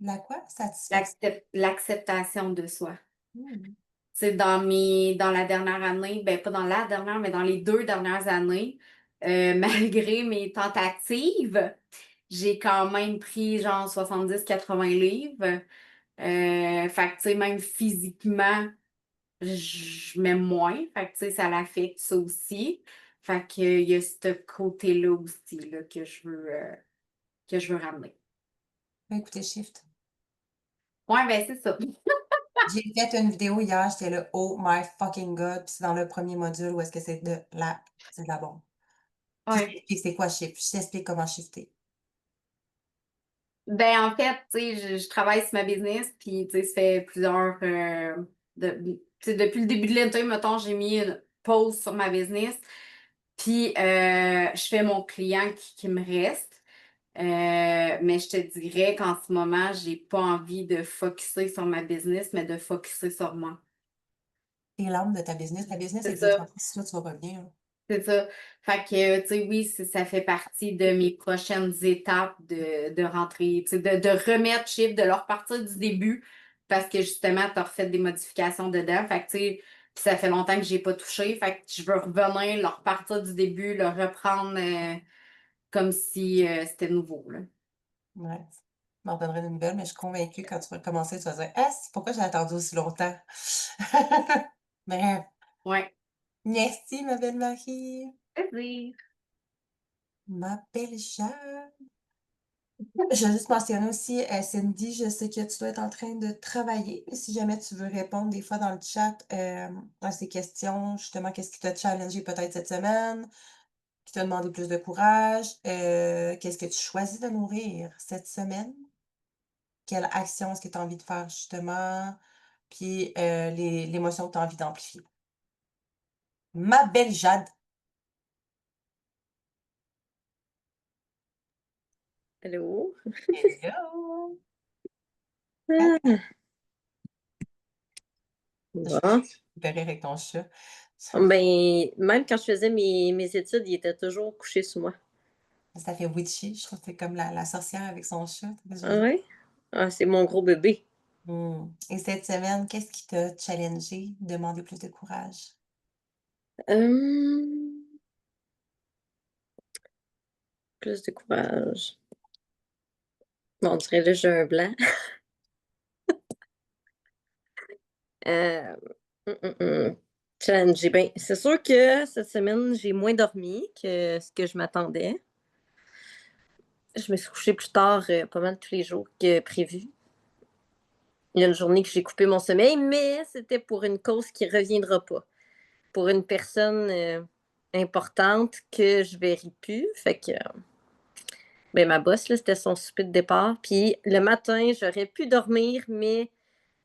La quoi? Satisfaction. L'acceptation de soi. Mmh. C'est dans la dernière année, ben pas dans la dernière, mais dans les 2 dernières années, malgré mes tentatives, j'ai quand même pris genre 70-80 livres. Fait que, tu sais, même physiquement, je m'aime moins. Fait que, tu sais, ça l'affecte ça aussi. Fait que, il y a ce côté-là aussi, là, que je veux ramener. Va écouter Shift. Ouais, ben, c'est ça. J'ai fait une vidéo hier, j'étais là: «Oh my fucking god!» Puis c'est dans le premier module où est-ce que c'est de la bombe. Puis je Ouais. t'explique c'est quoi Shift, je t'explique comment shifter. Ben, en fait, tu sais, je travaille sur ma business, puis, tu sais, ça fait plusieurs, tu sais, depuis le début de l'été, mettons, j'ai mis une pause sur ma business, puis je fais mon client qui me reste. Mais je te dirais qu'en ce moment, j'ai pas envie de focuser sur ma business, mais de focuser sur moi. Tu es l'âme de ta business C'est existe ça. pas si toi tu vas pas bien, là. C'est ça. Fait que, tu sais, oui, ça fait partie de mes prochaines étapes de rentrer, tu sais, de remettre chiffre, de leur partir du début, parce que justement, tu as refait des modifications dedans. Fait que, tu sais, puis ça fait longtemps que j'ai pas touché. Fait que je veux revenir, leur partir du début, leur reprendre comme si c'était nouveau, là. Ouais. Je m'en donnerai des nouvelles, mais je suis convaincue quand tu vas commencer, tu vas dire: «Ah, c'est pourquoi j'ai attendu aussi longtemps?» Bref, Ouais. merci ma belle Marie, Plaisir. ma belle Jeanne. Je veux juste mentionner aussi, Cindy, je sais que tu dois être en train de travailler, mais si jamais tu veux répondre des fois dans le chat, à ces questions, justement, qu'est-ce qui t'a challengé peut-être cette semaine, qui t'a demandé plus de courage, qu'est-ce que tu choisis de nourrir cette semaine? Quelle action est-ce que tu as envie de faire justement? Puis, l'émotion que tu as envie d'amplifier. Ma belle Jade. Allô? Hello! Ah, Je bon. vais rire avec ton chat. Ben, même quand je faisais mes études, il était toujours couché sous moi. Ça fait witchy, je trouve que c'est comme la sorcière avec son chat, tu vois ce que je veux Ah dire? ouais? Ah, c'est mon gros bébé. Mmh. Et cette semaine, qu'est-ce qui t'a challengé, demandé plus de courage? Hum, plus de courage. Bon, on dirait là, j'ai un blanc. Euh, Challenge, ben, c'est sûr que cette semaine, j'ai moins dormi que ce que je m'attendais. Je me suis couchée plus tard, pas mal tous les jours que prévu. Il y a une journée que j'ai coupé mon sommeil, mais c'était pour une cause qui reviendra pas. Pour une personne importante que je verrai plus. Fait que ben, ma boss, là, c'était son souper de départ. Puis le matin, j'aurais pu dormir, mais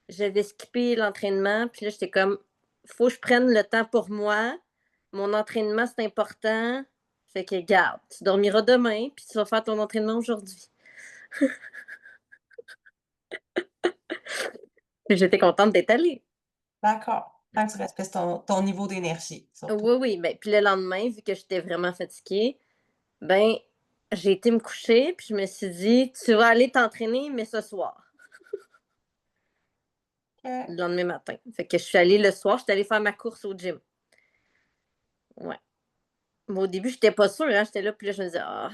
j'avais skippé l'entraînement. Puis là, j'étais comme, faut que je prenne le temps pour moi. Mon entraînement, c'est important. Fait que, garde, tu dormiras demain, puis tu vas faire ton entraînement aujourd'hui. Puis j'étais contente d'être allée. D'accord. Tant que tu respectes ton niveau d'énergie, surtout. Oui, oui. Ben, puis le lendemain, vu que j'étais vraiment fatiguée, ben, j'ai été me coucher, puis je me suis dit, tu vas aller t'entraîner, mais ce soir, OK. le lendemain matin. Fait que je suis allée le soir, je suis allée faire ma course au gym. Ouais. Moi, au début, j'étais pas sûre, hein, j'étais là, puis là, je me disais, ah.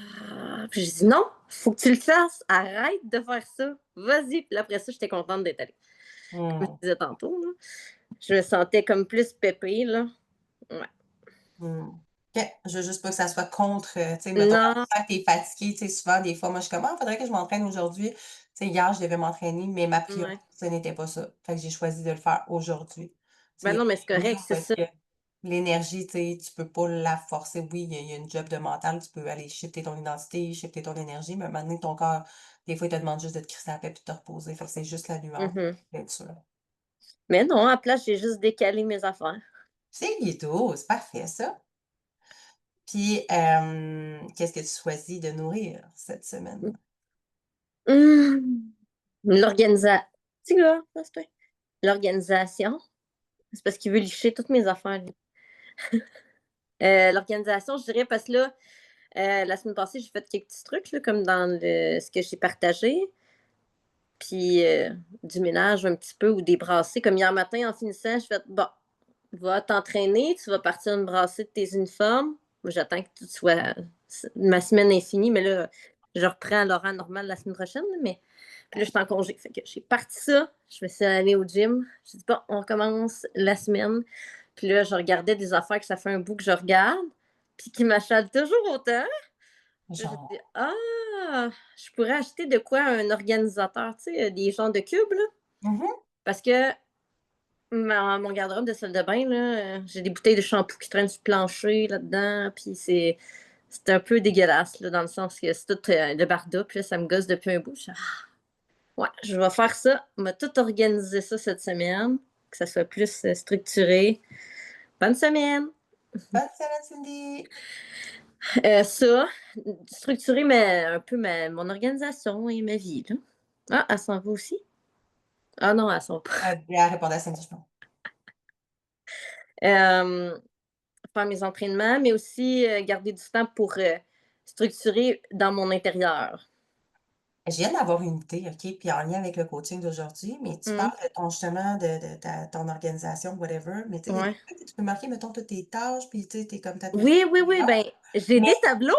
Puis j'ai dit, non, faut que tu le fasses, arrête de faire ça, vas-y. Puis après ça, j'étais contente d'être allée. Comme je Mmh. disais tantôt, là, je me sentais comme plus pépée, là. Ouais. Mmh. OK. Je veux juste pas que ça soit contre, tu sais, mettons, Non, quand tu es fatigué, tu sais, souvent, des fois, moi, je suis comme: «Ah, faudrait que je m'entraîne aujourd'hui». Tu sais, hier, je devais m'entraîner, mais ma priorité, ouais. ce n'était pas ça. Fait que j'ai choisi de le faire aujourd'hui. Tu sais, Ben il y a non, mais c'est des correct, jours c'est parce ça. que l'énergie, tu sais, tu peux pas la forcer. Oui, il y a une job de mental, tu peux aller shifter ton identité, shifter ton énergie, mais à un moment donné, ton corps, des fois, il te demande juste de te crisser la paix puis de te reposer. Fait que c'est juste la nuance, Mhm. d'être sûr. Mais non, à la place, j'ai juste décalé mes affaires. C'est ghetto, c'est parfait ça. Puis, qu'est-ce que tu choisis de nourrir cette semaine? Hum. L'organisation. Tu gars, ça, c'est toi. L'organisation. C'est parce qu'il veut licher toutes mes affaires, lui. L'organisation, je dirais, parce que là, la semaine passée, j'ai fait quelques petits trucs, là, comme dans ce que j'ai partagé. Puis du ménage un petit peu ou des brassées. Comme hier matin, en finissant, je fais bon, va t'entraîner, tu vas partir me brasser de tes uniformes. Moi, j'attends que tout soit. Ma semaine est finie, mais là, je reprends à l'horaire normal la semaine prochaine. Mais puis là, je suis en congé. Fait que j'ai parti ça. Je me suis allée au gym. J'ai dit, bon, on commence la semaine. Puis là, je regardais des affaires que ça fait un bout que je regarde, puis qui m'achalent toujours autant. Là, je me dis, Genre, ah, je pourrais acheter de quoi un organisateur, tu sais, des genres de cubes, là. mmh. Parce que mon garde-robe de salle de bain, là, j'ai des bouteilles de shampoing qui traînent sur le plancher là-dedans, puis c'est un peu dégueulasse, là, dans le sens que c'est tout de barda, puis là, ça me gosse depuis un bout. Ouais, je vais faire ça. On va tout organiser ça cette semaine, que ça soit plus structuré. Bonne semaine! Bonne semaine, Cindy! Ça, structurer un peu mon organisation et ma vie, là. Ah, elle s'en va aussi? Ah non, elles sont pas. Elle répondait à Cindy, je pense. Euh, Faire mes entraînements, mais aussi garder du temps pour structurer dans mon intérieur. Je viens d'avoir une idée, OK, puis en lien avec le coaching d'aujourd'hui, mais tu Mm, parles de ton justement de ton organisation, whatever, mais tu sais, il y a des ouais. trucs que tu peux marquer, mettons, toutes tes tâches, puis tu sais, tu es comme ta petite Oui, oui, oui, ben, j'ai mais des tableaux.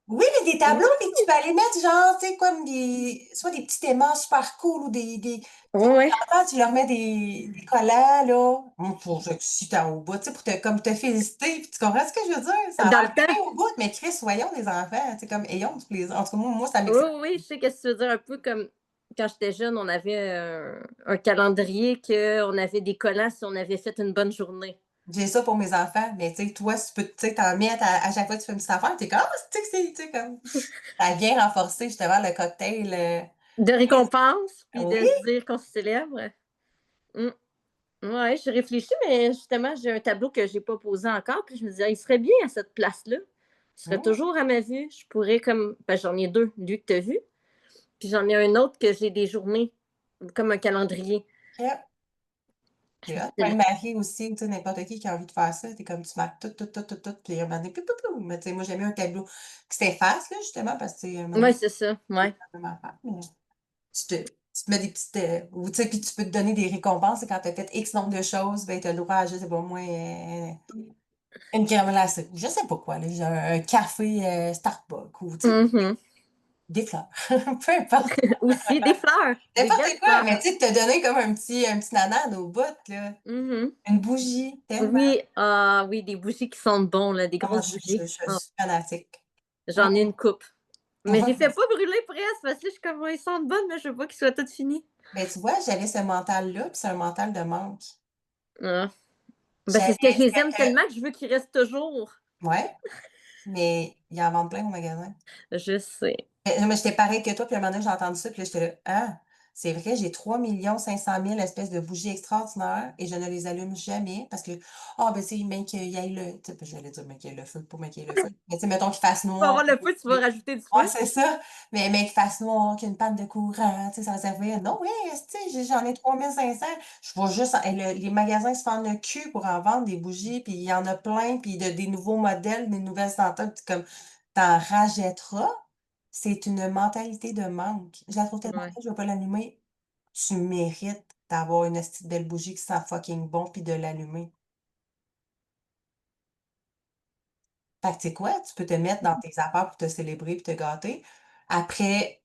oui, mais des tableaux, Oui, puis tu peux aller mettre genre, tu sais, comme des soit des petits aimants super cool ou des tu sais, oui. tes enfants, tu leur mets des collants, là, pour que si tu au bout, tu sais, pour te comme te féliciter, puis tu comprends ce que je veux dire? Ça a Dans le l'air temps. rien au bout, mais Chris, soyons des enfants, tu sais, comme ayons du plaisir. En tout cas, moi, ça Oui, m'excite. oui, je sais ce que tu veux dire. Un peu comme quand j'étais jeune, on avait un calendrier qu'on avait des collants si on avait fait une bonne journée. J'ai ça pour mes enfants, mais tu sais, toi, si tu peux, tu sais, t'en mettre à chaque fois que tu fais une petite affaire, t'es comme, ah, tu sais que c'est, tu sais, comme, ça vient renforcer justement le cocktail. De récompense, puis de Oui, se dire qu'on se célèbre. Mm. Ouais, je réfléchis, mais justement, j'ai un tableau que j'ai pas posé encore, puis je me disais, il serait bien à cette place-là. Il serait mmh, toujours à ma vue. Je pourrais comme. Ben, j'en ai deux, lui que tu as vu. Puis j'en ai un autre que j'ai des journées, comme un calendrier. OK. Je C'est me hot. disais, Même Marie aussi, tu sais, n'importe qui a envie de faire ça, t'es comme, tu marques tout, tout, tout, tout, tout, puis à un moment donné, pou, pou, pou. Mais tu sais, moi, j'aime mieux un tableau qui s'efface, là, justement, parce que, tu sais, à un moment ouais, donné, c'est ça. c'est Ouais. pas la même affaire, mais tu te mets des petites, ou tu sais, puis tu peux te donner des récompenses, et quand t'as fait X nombre de choses, ben, t'as le droit à, je sais pas, moi, une crème glacée, je sais pas quoi, là, genre un café Starbucks, ou tu sais, Mhm. Des fleurs, peu importe. Aussi des fleurs, des N'importe belles quoi, fleurs. mais tu sais, te donner comme un petit nanan au bout, là. Mhm. Une bougie, tellement. Oui, ah oui, des bougies qui sentent bon, là, des Ah, grosses je bougies. je Ah, suis fanatique. Mmh. j'en ai une coupe. Mais j'ai fait pas brûler presque parce que là, je suis comme, elles sentent bonnes, mais je veux pas qu'ils soient toutes finies. Mais tu vois, j'avais ce mental-là, puis c'est un mental de manque. Ah. Ben, c'est J'avais ce que je les aime que tellement que je veux qu'ils restent toujours. ouais, mais ils en vendent plein au magasin. Je sais. Non, mais j'étais pareil que toi, puis un moment donné, j'ai entendu ça, puis là, j'étais là: «Ah, c'est vrai, j'ai 3 500 000 espèces de bougies extraordinaires et je ne les allume jamais parce que, ah, ben, tu sais, mais qu'il y ait le» tu sais, j'allais dire: «Mais qu'il y ait le feu», pas «mais qu'il y ait le feu». Mais tu sais, mettons qu'il fasse Pour noir, avoir le feu, tu vas rajouter du ouais, feu. c'est ça, mais qu'il fasse noir, qu'il y ait une panne de courant, tu sais, ça va servir. Non, oui, esti, j'en ai 3 500. Je vois juste les magasins se fendent le cul pour en vendre des bougies, puis il y en a plein, puis des nouveaux modèles, des nouvelles centaines, puis comme tu en rachèteras. C'est une mentalité de manque. Je la trouve tellement Ouais. belle, je vais pas l'allumer. Tu mérites d'avoir une esti de belle bougie qui sent fucking bon, puis de l'allumer. Fait que tu sais quoi? Tu peux te mettre dans tes affaires pour te célébrer puis te gâter. Après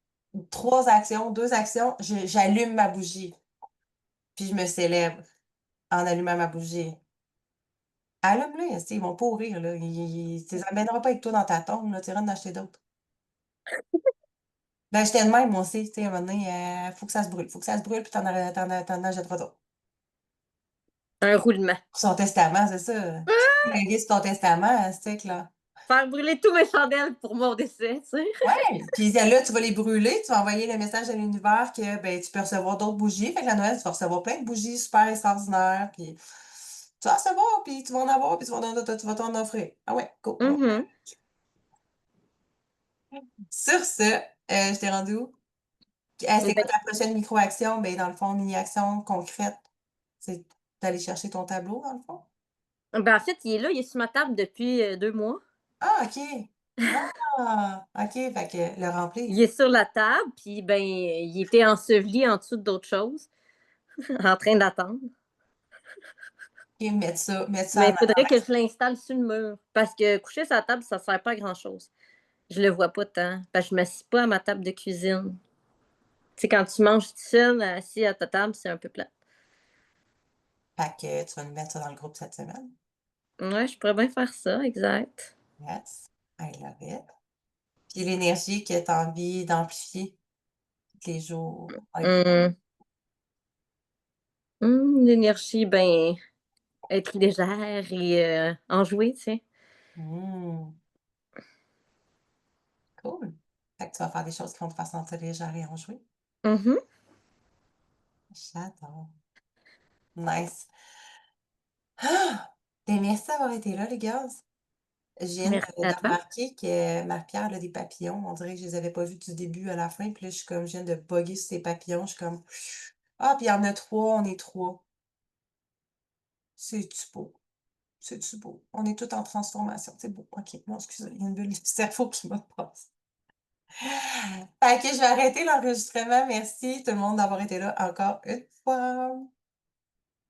3 actions, 2 actions, j'allume ma bougie, puis je me célèbre en allumant ma bougie. Allume-les, esti, ils vont pourrir là, tu les emmèneras pas avec toi dans ta tombe là, tu iras en acheter d'autres. Ben, j'étais de même moi aussi, tu sais, à un moment donné, faut que ça se brûle, faut que ça se brûle, puis tu en achèteras d'autres. Un roulement. Pour son testament, c'est ça. Léguer sur ton testament, c'est là. Faire brûler tous mes chandelles pour mon décès, tu sais. Ouais, puis là, tu vas les brûler, tu vas envoyer le message à l'univers que, ben, tu peux recevoir d'autres bougies. Fait que la Noël, tu vas recevoir plein de bougies super extraordinaires, puis tu vas recevoir, puis tu vas en avoir, puis tu vas t'en offrir. Ah ouais, cool. Mhm. Sur ce, je t'ai rendu où? Eh C'est quoi ben, ta prochaine micro-action? Ben, dans le fond, mini-action concrète, c'est d'aller chercher ton tableau, dans le fond? en fait, il est là, il est sur ma table depuis 2 mois. Ah, OK. Ah! OK, fait que le remplir. Il est sur la table, puis ben, il était enseveli en dessous d'autres choses, en train d'attendre. OK, mettre ça Mais en il faudrait avant. que je l'installe sur le mur. Parce que coucher sur la table, ça sert pas à grand-chose. Je le vois pas tant. Parce que je m'assis pas à ma table de cuisine. Tu sais, quand tu manges tout seul, assis à ta table, c'est un peu plate. Fait que tu vas nous mettre ça dans le groupe cette semaine. Ouais, je pourrais bien faire ça, exact. Yes, I love it. Puis l'énergie que tu as envie d'amplifier tous les jours. Avec Hum, l'énergie, ben, être légère et enjouée, tu sais. mmh, cool. Fait que tu vas faire des choses qui vont te faire sentir légère et enjouée. Mhm. J'adore. Nice. Ah! Ben, merci d'avoir été là, les gars. Je viens de Merci à de toi. remarquer que Marie-Pierre a des papillons. On dirait que je les avais pas vus du début à la fin. Puis là, je viens de bugger sur ces papillons. Je suis comme, ah, puis il y en a 3, on est 3. C'est-tu beau? C'est-tu beau? On est tous en transformation. C'est beau. OK. Bon, excusez, il y a une bulle du cerveau qui me passe. Fait que je vais arrêter l'enregistrement. Merci tout le monde d'avoir été là encore une fois.